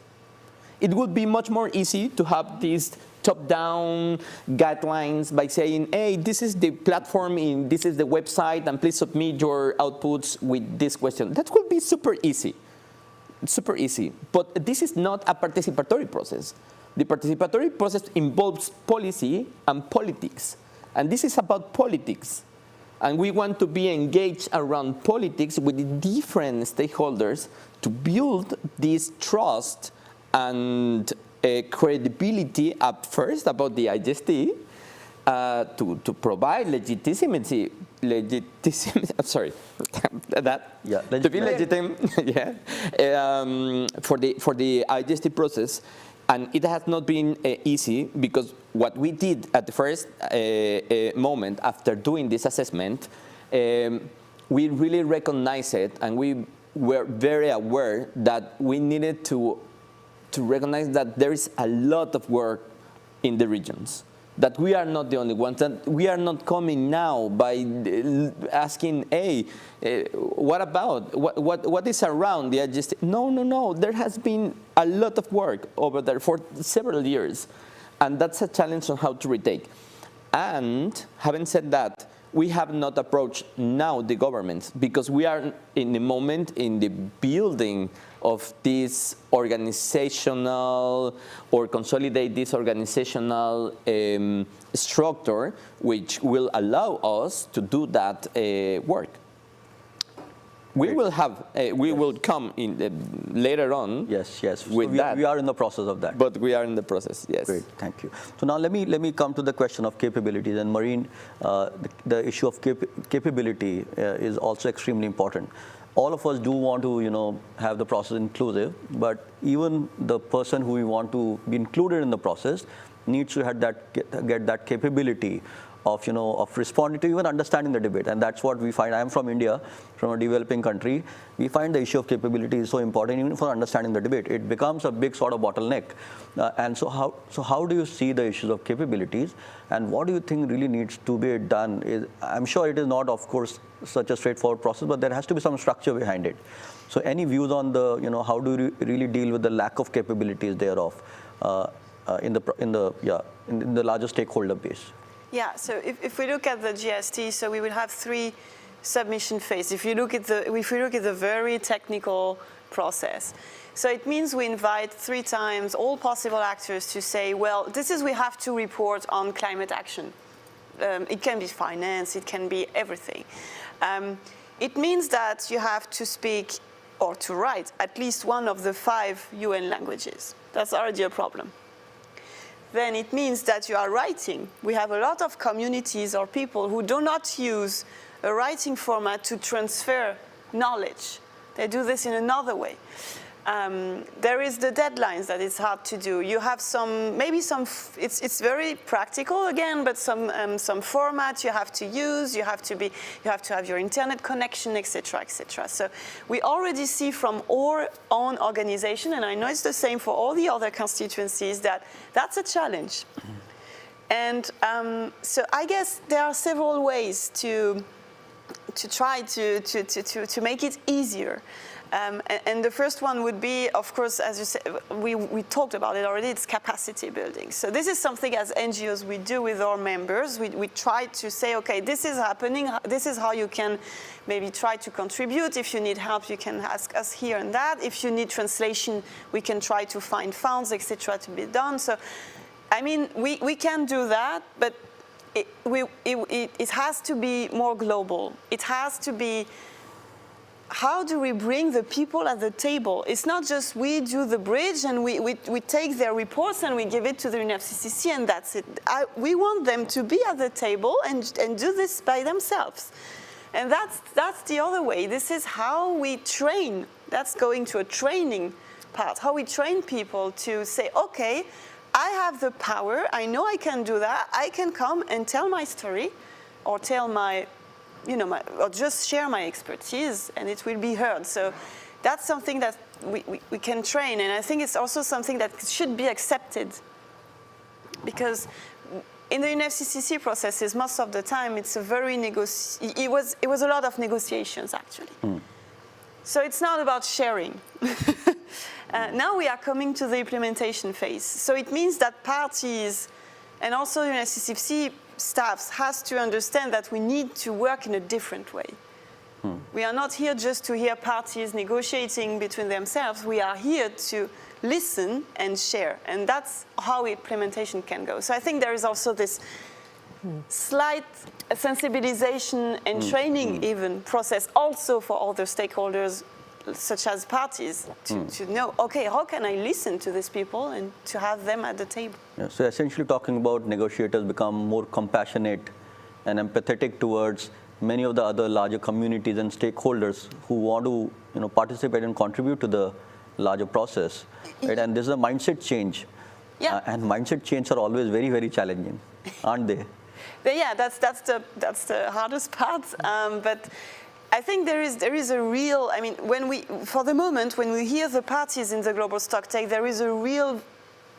It would be much more easy to have these top-down guidelines by saying, hey, this is the platform, this is the website, and please submit your outputs with this question. That would be super easy. Super easy. But this is not a participatory process. The participatory process involves policy and politics. And this is about politics. And we want to be engaged around politics with the different stakeholders to build this trust and credibility up first about the IGST, to provide legitimacy, sorry, that, yeah, to be legitimate, yeah, for the IGST process. And it has not been easy, because what we did at the first moment after doing this assessment, we really recognized it, and we were very aware that we needed to recognize that there is a lot of work in the regions, that we are not the only ones, that we are not coming now by asking, hey, what about, what is around the IGST? No, there has been a lot of work over there for several years, and that's a challenge on how to retake. And having said that, we have not approached now the governments, because we are in the moment in the building of this organizational, or consolidate this organizational structure, which will allow us to do that work. We will have, we will come in later on. Yes. With that. We are in the process of that. But we are in the process, yes. Great, thank you. So now let me come to the question of capabilities. And Marine, the issue of capability is also extremely important. All of us do want to, have the process inclusive, but even the person who we want to be included in the process needs to have get that capability of responding to even understanding the debate. And that's what we find. I am from India, from a developing country. We find the issue of capability is so important even for understanding the debate. It becomes a big sort of bottleneck. And so how do you see the issues of capabilities, and what do you think really needs to be done? I'm sure it is not, of course, such a straightforward process, but there has to be some structure behind it. So any views on the, how do you really deal with the lack of capabilities thereof in the larger stakeholder base? Yeah, so if we look at the GST, so we will have 3 submission phases. If we look at the very technical process, so it means we invite 3 times all possible actors to say, well, we have to report on climate action. It can be finance, it can be everything. It means that you have to speak or to write at least one of the 5 UN languages. That's already a problem. Then it means that you are writing. We have a lot of communities or people who do not use a writing format to transfer knowledge. They do this in another way. There is the deadlines that it's hard to do. You have it's very practical again, but some format you have to use. You have to have your internet connection, etc., etc. So we already see from our own organization, and I know it's the same for all the other constituencies, that's a challenge. And so I guess there are several ways to try to make it easier. And the first one would be, of course, as you said, we talked about it already, it's capacity building. So this is something as NGOs we do with our members. We try to say, okay, this is happening, this is how you can maybe try to contribute. If you need help, you can ask us here and that. If you need translation, we can try to find funds, etc., to be done. So, I mean, we can do that, but it has to be more global. It has to be, how do we bring the people at the table? It's not just we do the bridge and we take their reports and we give it to the UNFCCC and that's it. We want them to be at the table and do this by themselves. And that's the other way. This is how we train. That's going to a training part. How we train people to say, okay, I have the power. I know I can do that. I can come and tell my story or tell my or just share my expertise and it will be heard. So that's something that we can train. And I think it's also something that should be accepted. Because in the UNFCCC processes, most of the time, it's a very it was a lot of negotiations, actually. So it's not about sharing. Now we are coming to the implementation phase. So it means that parties and also UNFCCC staffs has to understand that we need to work in a different way. We are not here just to hear parties negotiating between themselves. We are here to listen and share. And that's how implementation can go. So I think there is also this slight sensibilization and training even process also for other stakeholders, such as parties, to know, okay, how can I listen to these people and to have them at the table? Yeah, so essentially talking about negotiators become more compassionate and empathetic towards many of the other larger communities and stakeholders who want to participate and contribute to the larger process. Right? And this is a mindset change. Yeah. And mindset change are always very, very challenging, aren't they? Yeah, that's the hardest part. But I think there is a real, I mean, for the moment, when we hear the parties in the Global Stocktake, there is a real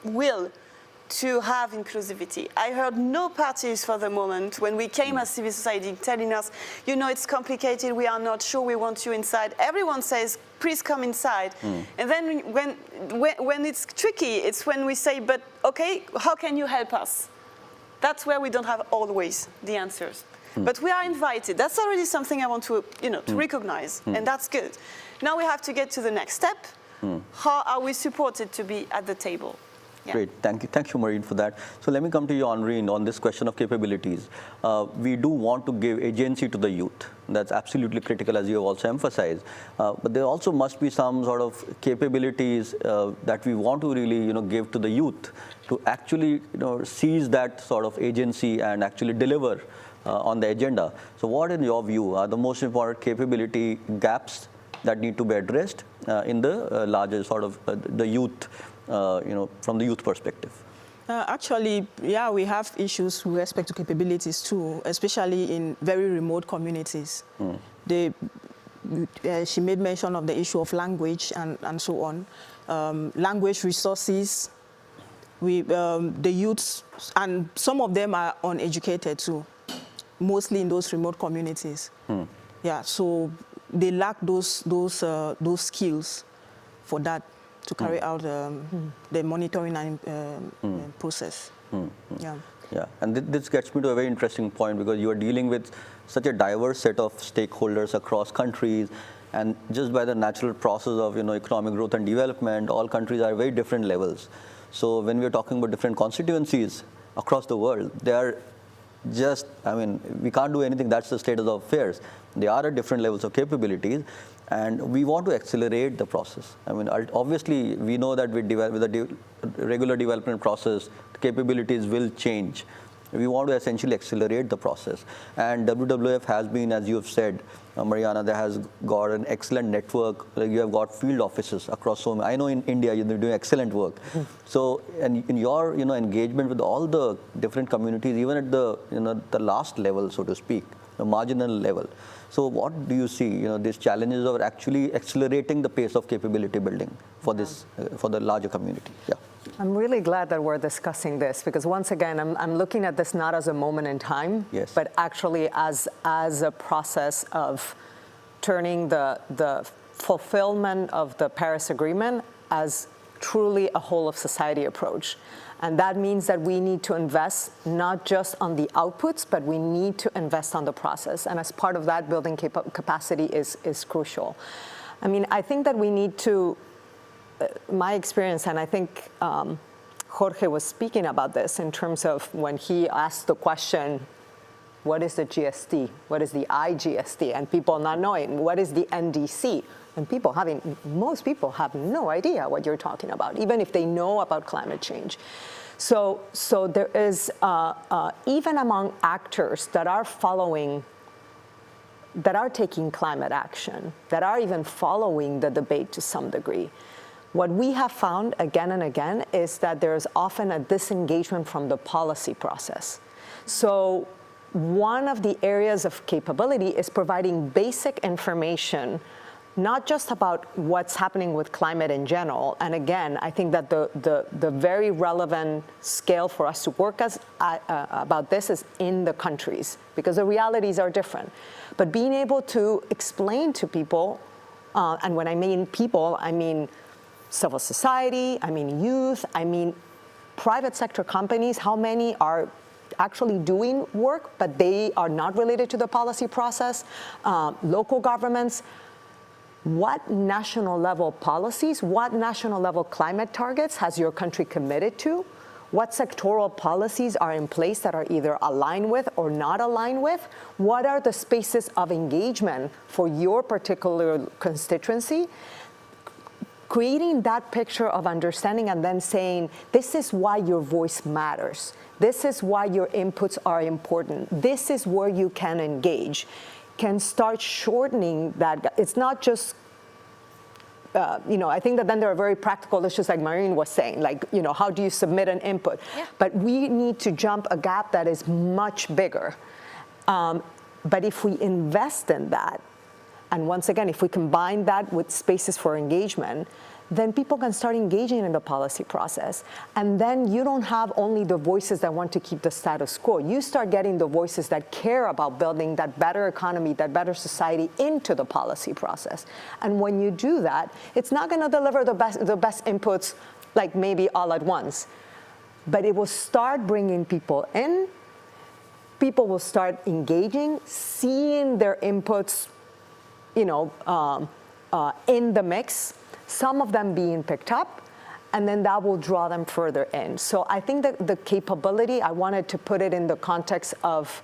will to have inclusivity. I heard no parties for the moment when we came as civil society telling us, it's complicated, we are not sure, we want you inside. Everyone says, please come inside. And then when it's tricky, it's when we say, but okay, how can you help us? That's where we don't have always the answers. But we are invited. That's already something I want to, to recognize, and that's good. Now we have to get to the next step. How are we supported to be at the table? Yeah. Great, thank you, Maureen, for that. So let me come to you, Henri, on this question of capabilities. We do want to give agency to the youth. That's absolutely critical, as you have also emphasized. But there also must be some sort of capabilities that we want to really, give to the youth to actually, seize that sort of agency and actually deliver on the agenda. So what, in your view, are the most important capability gaps that need to be addressed in the larger sort of the youth, from the youth perspective? Actually, yeah, we have issues with respect to capabilities too, especially in very remote communities. She made mention of the issue of language and so on. Language resources, the youths, and some of them are uneducated too, mostly in those remote communities. Yeah, so they lack those skills for that, to carry out the monitoring and process. Yeah. Yeah, and this gets me to a very interesting point, because you are dealing with such a diverse set of stakeholders across countries, and just by the natural process of economic growth and development, all countries are at very different levels. So when we are talking about different constituencies across the world, they are just, I mean, we can't do anything. That's the state of affairs. They are at different levels of capabilities, and we want to accelerate the process. I mean, obviously, we know that with the regular development process, the capabilities will change. We want to essentially accelerate the process. And WWF has been, as you have said, Mariana, that has got an excellent network. You have got field offices across so many. I know in India, you're doing excellent work. So, and in your engagement with all the different communities, even at the the last level, so to speak, the marginal level. So what do you see, these challenges of actually accelerating the pace of capability building for this, for the larger community? Yeah. I'm really glad that we're discussing this, because once again, I'm looking at this not as a moment in time, but actually as a process of turning the fulfillment of the Paris Agreement as truly a whole of society approach. And that means that we need to invest not just on the outputs, but we need to invest on the process. And as part of that, building capacity is crucial. I mean, I think that we need to, my experience, and I think Jorge was speaking about this in terms of when he asked the question, what is the GST? What is the IGST? And people not knowing, what is the NDC? And most people have no idea what you're talking about, even if they know about climate change. So there is, even among actors that are following, that are taking climate action, that are even following the debate to some degree, what we have found again and again is that there is often a disengagement from the policy process. So one of the areas of capability is providing basic information, not just about what's happening with climate in general. And again, I think that the very relevant scale for us to work about this is in the countries, because the realities are different. But being able to explain to people, and when I mean people, I mean civil society, I mean youth, I mean private sector companies, how many are actually doing work, but they are not related to the policy process, local governments. What national level policies, what national level climate targets has your country committed to? What sectoral policies are in place that are either aligned with or not aligned with? What are the spaces of engagement for your particular constituency? Creating that picture of understanding and then saying, this is why your voice matters. This is why your inputs are important. This is where you can engage, can start shortening that. It's not just, I think that then there are very practical issues like Marine was saying, like, how do you submit an input? Yeah. But we need to jump a gap that is much bigger. But if we invest in that, and once again, if we combine that with spaces for engagement, then people can start engaging in the policy process. And then you don't have only the voices that want to keep the status quo. You start getting the voices that care about building that better economy, that better society into the policy process. And when you do that, it's not going to deliver the best inputs, like maybe all at once. But it will start bringing people in. People will start engaging, seeing their inputs in the mix, some of them being picked up, and then that will draw them further in. So I think that the capability, I wanted to put it in the context of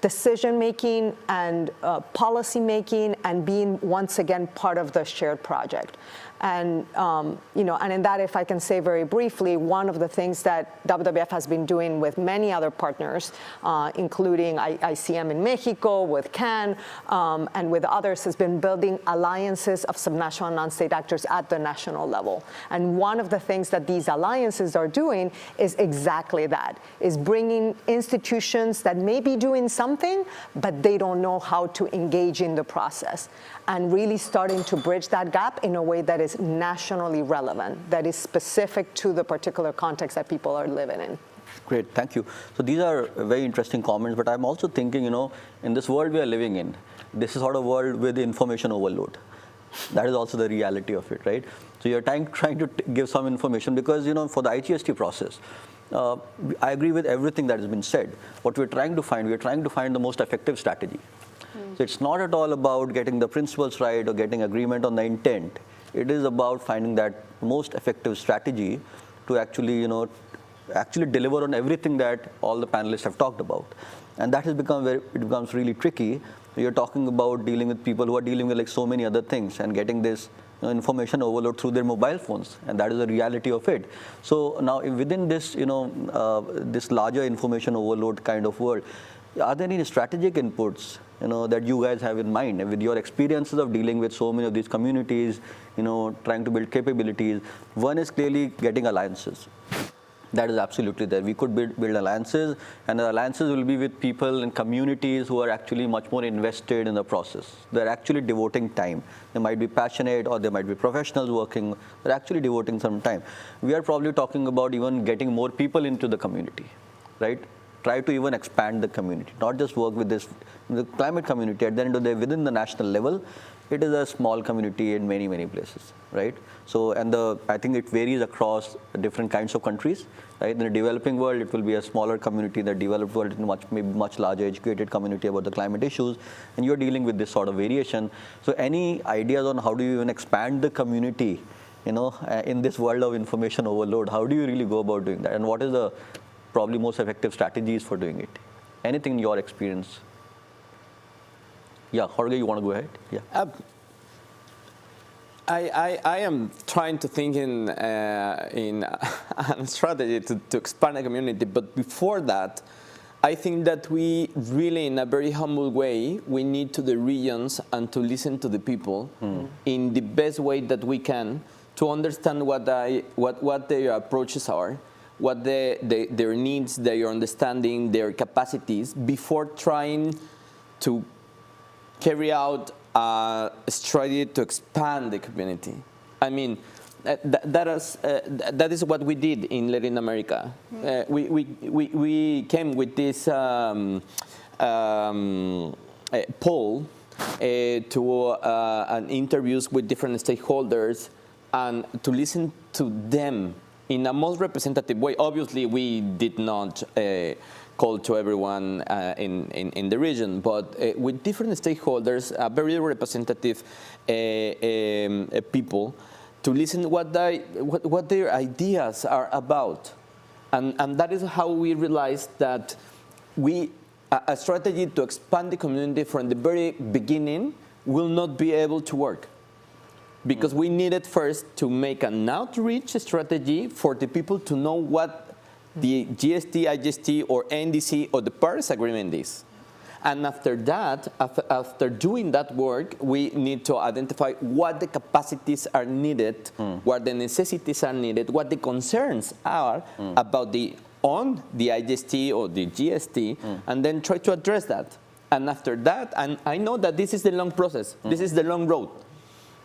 decision-making and policy-making and being, once again, part of the shared project. And, and in that, if I can say very briefly, one of the things that WWF has been doing with many other partners, including ICM in Mexico, with CAN, and with others, has been building alliances of subnational and non-state actors at the national level. And one of the things that these alliances are doing is exactly that, is bringing institutions that may be doing something, but they don't know how to engage in the process, and really starting to bridge that gap in a way that is nationally relevant, that is specific to the particular context that people are living in. Great, thank you. So these are very interesting comments, but I'm also thinking, in this world we are living in, this is sort of world with information overload. That is also the reality of it, right? So you're trying to give some information because, for the IGST process, I agree with everything that has been said. What we're trying to find the most effective strategy. So it's not at all about getting the principles right or getting agreement on the intent. It is about finding that most effective strategy to actually, actually deliver on everything that all the panelists have talked about. And that has becomes really tricky. You're talking about dealing with people who are dealing with like so many other things and getting this information overload through their mobile phones, and that is the reality of it. So now within this, this larger information overload kind of world, are there any strategic inputs, that you guys have in mind with your experiences of dealing with so many of these communities, trying to build capabilities? One is clearly getting alliances. That is absolutely there. We could build alliances, and the alliances will be with people and communities who are actually much more invested in the process. They're actually devoting time. They might be passionate, or they might be professionals working. They're actually devoting some time. We are probably talking about even getting more people into the community, right? Try to even expand the community, not just work with the climate community. At the end of the day, within the national level, it is a small community in many, many places, right? So, and I think it varies across different kinds of countries, right? In the developing world, it will be a smaller community. In the developed world, it maybe much larger educated community about the climate issues, and you're dealing with this sort of variation. So any ideas on how do you even expand the community, in this world of information overload? How do you really go about doing that? And what is the probably most effective strategies for doing it? Anything in your experience? Yeah, Jorge, you want to go ahead? Yeah. I am trying to think in a strategy to expand the community, but before that, I think that we really, in a very humble way, we need to the regions and to listen to the people in the best way that we can to understand what their approaches are, what their needs, their understanding, their capacities, before trying to carry out a strategy to expand the community. I mean, that is what we did in Latin America. We came with this poll to interviews with different stakeholders and to listen to them in a most representative way. Obviously, we did not call to everyone in the region, but with different stakeholders, very representative people, to listen what their ideas are about. And that is how we realized that a strategy to expand the community from the very beginning will not be able to work. Because we needed first to make an outreach strategy for the people to know what the GST, IGST, or NDC, or the Paris Agreement is. And after that, after doing that work, we need to identify what the capacities are needed, what the necessities are needed, what the concerns are about the IGST or the GST, and then try to address that. And after that, and I know that this is the long process, this is the long road,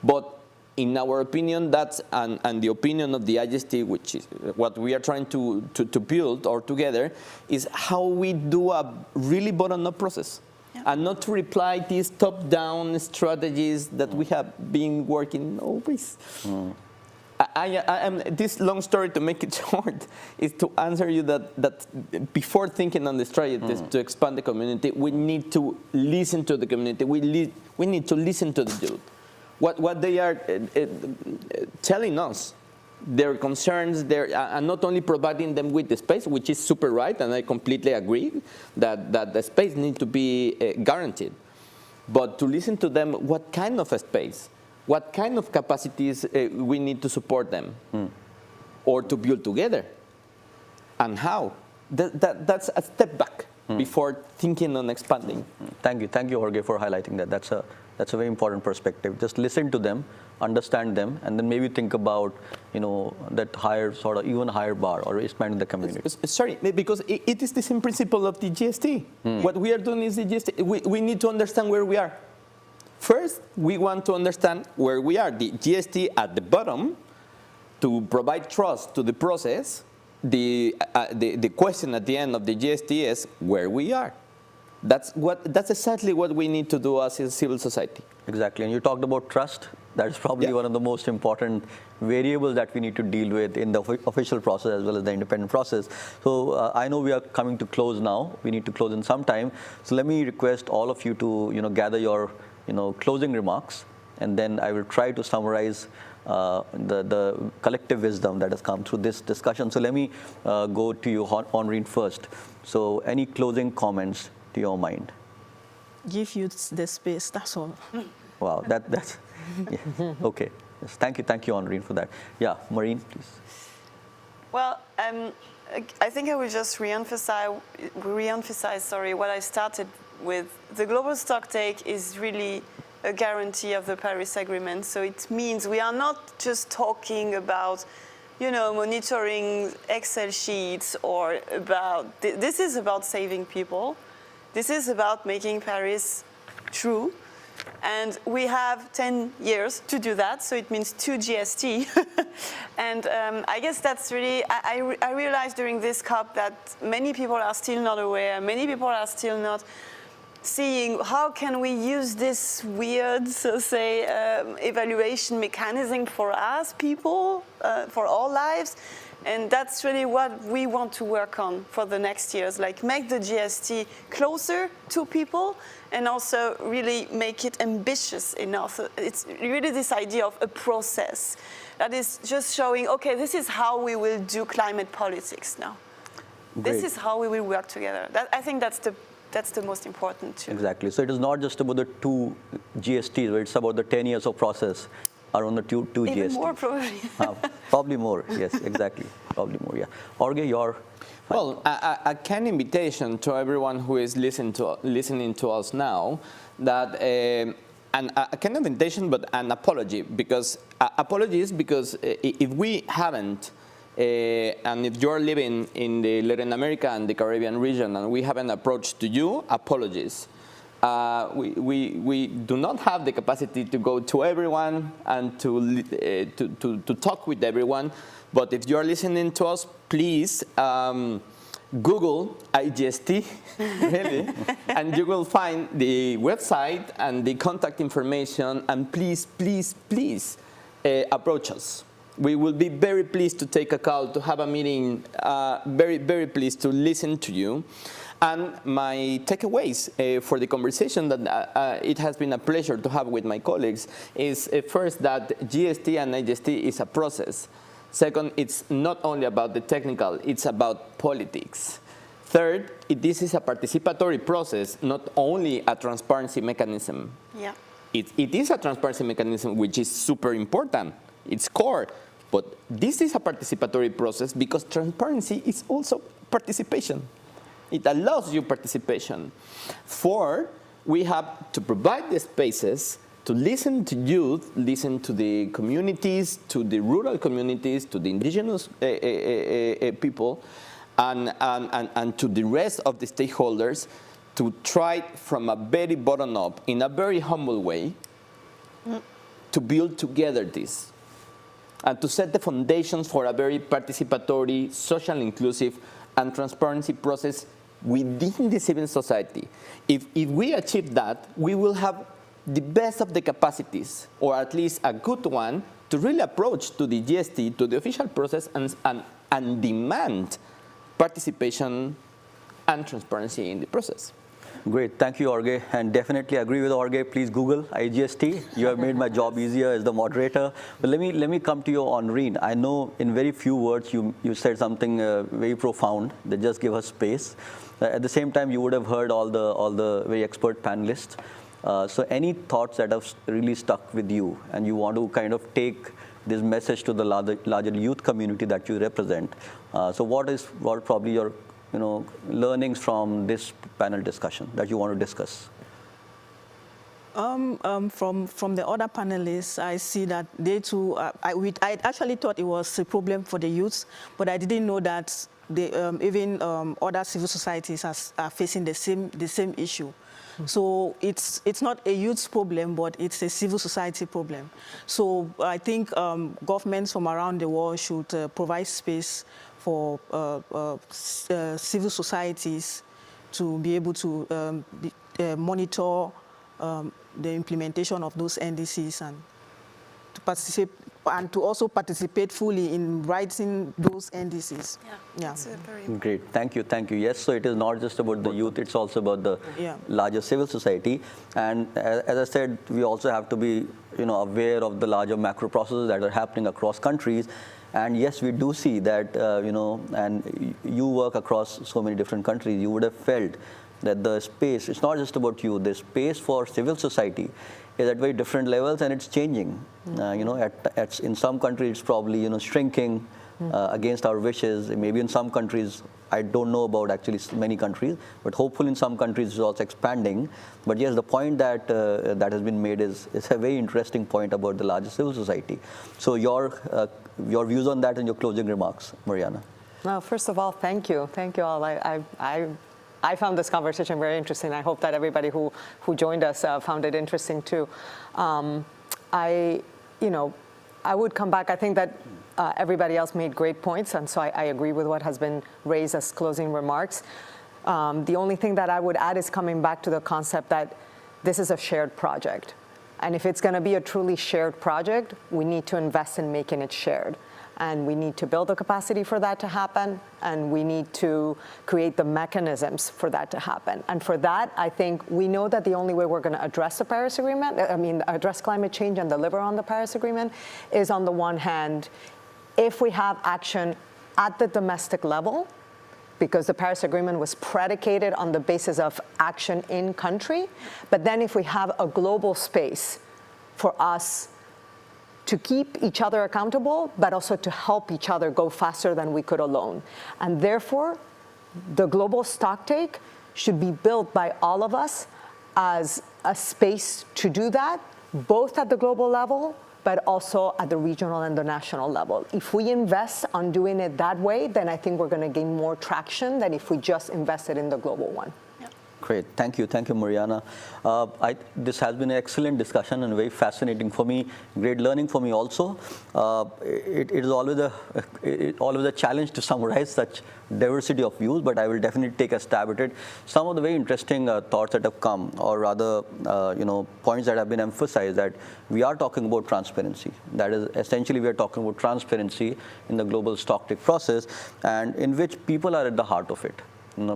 but in our opinion, that's and the opinion of the IGST, which is what we are trying to build or together, is how we do a really bottom-up process, and not to reply these top-down strategies that we have been working always. I am this long story, to make it short, is to answer you that before thinking on the strategies to expand the community, we need to listen to the community. We need to listen to the youth. What they are telling us, their concerns, and not only providing them with the space, which is super right, and I completely agree that the space needs to be guaranteed, but to listen to them, what kind of a space, what kind of capacities we need to support them or to build together, and how. That's a step back before thinking on expanding. Thank you, Jorge, for highlighting that. That's a very important perspective. Just listen to them, understand them, and then maybe think about, that higher, sort of even higher bar, or expanding the community. Sorry, because it is the same principle of the GST. What we are doing is the GST. We need to understand where we are. First, we want to understand where we are. The GST at the bottom, to provide trust to the process. The question at the end of the GST is where we are. That's exactly what we need to do as a civil society. Exactly, and you talked about trust. That is probably one of the most important variables that we need to deal with in the official process as well as the independent process. So I know we are coming to close now. We need to close in some time. So let me request all of you to gather your closing remarks, and then I will try to summarize the collective wisdom that has come through this discussion. So let me go to you, Henrine, first. So any closing comments to your mind? Give youth the space, that's all. Wow, that's yeah. Okay. Yes, thank you, Henrine, for that. Yeah, Maureen, please. Well, I think I will just re-emphasize what I started with. The Global Stocktake is really a guarantee of the Paris Agreement. So it means we are not just talking about, monitoring Excel sheets or about, this is about saving people. This is about making Paris true. And we have 10 years to do that, so it means 2 GST. And I guess that's really, I realized during this COP that many people are still not aware, many people are still not seeing how can we use this weird, evaluation mechanism for us people, for our lives. And that's really what we want to work on for the next years, like make the GST closer to people and also really make it ambitious enough. It's really this idea of a process that is just showing, okay, this is how we will do climate politics now. Great. This is how we will work together. I think that's the most important too. Exactly. So it is not just about the 2 GSTs, but it's about the 10 years of process around the two Even GSTs. more probably. Probably more, yes, exactly. Probably more, yeah. Jorge, your... Well, a kind invitation to everyone who is listening to us now, that a kind of invitation, but an apology, because apologies because if we haven't, and if you're living in the Latin America and the Caribbean region and we haven't approached to you, apologies. We do not have the capacity to go to everyone and to talk with everyone. But if you are listening to us, please Google IGST, really, and you will find the website and the contact information. And please, please, please approach us. We will be very pleased to take a call, to have a meeting, very, very pleased to listen to you. And my takeaways for the conversation that it has been a pleasure to have with my colleagues is first that GST and IGST is a process. Second, it's not only about the technical, it's about politics. Third, this is a participatory process, not only a transparency mechanism. Yeah. It is a transparency mechanism, which is super important. It's core. But this is a participatory process because transparency is also participation. It allows you participation. Four, we have to provide the spaces to listen to youth, listen to the communities, to the rural communities, to the indigenous people, and to the rest of the stakeholders to try from a very bottom up, in a very humble way, to build together this. And to set the foundations for a very participatory, social inclusive, and transparency process within the civil society. If we achieve that, we will have the best of the capacities, or at least a good one, to really approach to the GST, to the official process, and demand participation and transparency in the process. Great, thank you, Jorge, and definitely agree with Jorge. Please Google IGST. You have made my job easier as the moderator. But let me come to you, Henrine. I know in very few words you said something very profound that just give us space. At the same time, you would have heard all the very expert panelists. So any thoughts that have really stuck with you and you want to kind of take this message to the larger youth community that you represent? So what are probably your learnings from this panel discussion that you want to discuss? From the other panelists, I see that they too, I actually thought it was a problem for the youth, but I didn't know that even other civil societies are facing the same issue. So it's not a youth problem, but it's a civil society problem. So I think governments from around the world should provide space for civil societies to be able to monitor the implementation of those NDCs and to participate, and to also participate fully in writing those NDCs. That's very important. Great, thank you. Yes, so it is not just about the youth, it's also about the larger civil society. And as I said, we also have to be aware of the larger macro processes that are happening across countries. And yes, we do see that, and you work across so many different countries, you would have felt that the space, it's not just about you, the space for civil society is at very different levels and it's changing. In some countries it's probably shrinking against our wishes. Maybe in some countries, I don't know about actually many countries, but hopefully in some countries it's also expanding. But yes, the point that has been made is a very interesting point about the larger civil society. So your views on that and your closing remarks, Mariana. Well, first of all, thank you. Thank you all. I found this conversation very interesting. I hope that everybody who joined us found it interesting too. I would come back. I think that everybody else made great points, and so I agree with what has been raised as closing remarks. The only thing that I would add is coming back to the concept that this is a shared project. And if it's going to be a truly shared project, we need to invest in making it shared. And we need to build the capacity for that to happen, and we need to create the mechanisms for that to happen. And for that, I think we know that the only way we're going to address the Paris Agreement, address climate change and deliver on the Paris Agreement, is on the one hand, if we have action at the domestic level, because the Paris Agreement was predicated on the basis of action in country, but then if we have a global space for us to keep each other accountable, but also to help each other go faster than we could alone. And therefore, the global stocktake should be built by all of us as a space to do that, both at the global level, but also at the regional and the national level. If we invest on doing it that way, then I think we're going to gain more traction than if we just invested in the global one. Great, thank you, Mariana. This has been an excellent discussion and very fascinating for me, great learning for me also. It is always a challenge to summarize such diversity of views, but I will definitely take a stab at it. Some of the very interesting thoughts that have come, or rather, points that have been emphasized, that we are talking about transparency. That is, essentially, we are talking about transparency in the global stocktake process, and in which people are at the heart of it.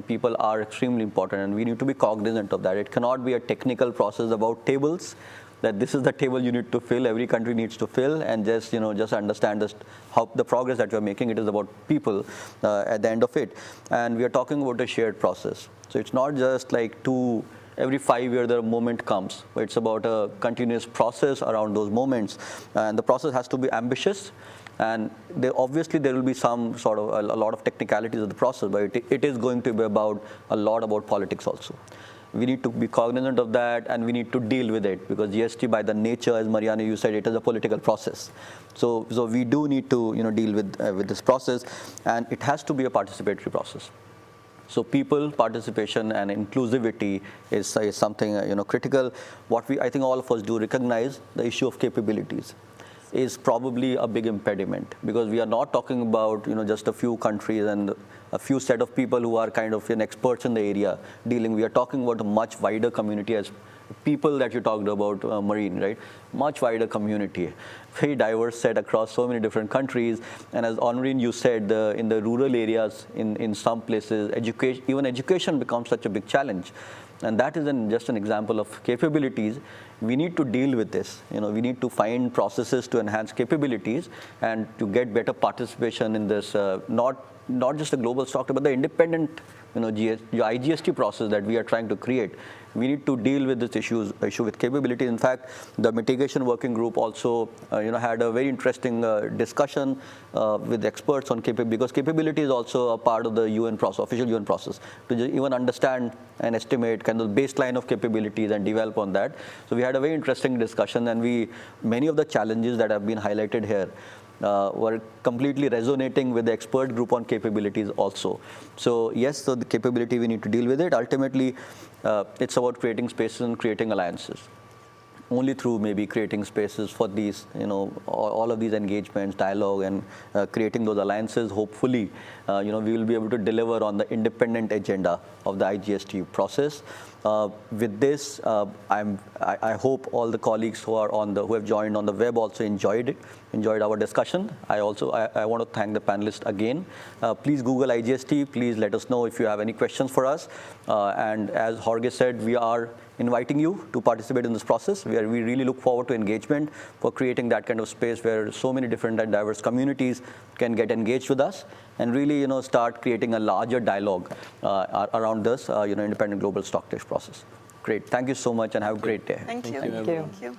People are extremely important, and we need to be cognizant of that. It cannot be a technical process about tables, that this is the table you need to fill, every country needs to fill, and just understand how the progress that we're making. It is about people at the end of it. And we are talking about a shared process. So it's not just like every 5 years the moment comes, but it's about a continuous process around those moments. And the process has to be ambitious. And obviously there will be some sort of a lot of technicalities of the process, but it is going to be a lot about politics also. We need to be cognizant of that, and we need to deal with it, because GST, by the nature, as Mariana, you said, it is a political process. So we do need to deal with this process, and it has to be a participatory process. So people, participation, and inclusivity is something critical. What I think all of us do recognize, the issue of capabilities is probably a big impediment, because we are not talking about just a few countries and a few set of people who are kind of experts in the area dealing. We are talking about a much wider community, as people that you talked about, Marine, right? Much wider community, very diverse set across so many different countries. And as Honorine, you said, in the rural areas, in some places, even education becomes such a big challenge. And that is just an example of capabilities. We need to deal with this. We need to find processes to enhance capabilities and to get better participation in this, not not just the global stocktake, but the independent, IGST process that we are trying to create. We need to deal with this issue with capability. In fact, the mitigation working group also, had a very interesting discussion with experts on capability, because capability is also a part of the UN process, official UN process, to even understand and estimate kind of the baseline of capabilities and develop on that. So we had a very interesting discussion, and many of the challenges that have been highlighted here were completely resonating with the expert group on capabilities also. So yes, so the capability, we need to deal with it. Ultimately, it's about creating spaces and creating alliances. Only through maybe creating spaces for these, all of these engagements, dialogue, and creating those alliances, hopefully, we will be able to deliver on the independent agenda of the IGST process. With this, I hope all the colleagues who have joined on the web also enjoyed our discussion. I want to thank the panelists again. Please Google IGST. Please let us know if you have any questions for us. And as Jorge said, we are inviting you to participate in this process. We really look forward to engagement for creating that kind of space where so many different and diverse communities can get engaged with us and really, start creating a larger dialogue around this, independent global stocktake process. Great. Thank you so much and have a great day. Thank you. Thank you. Thank you.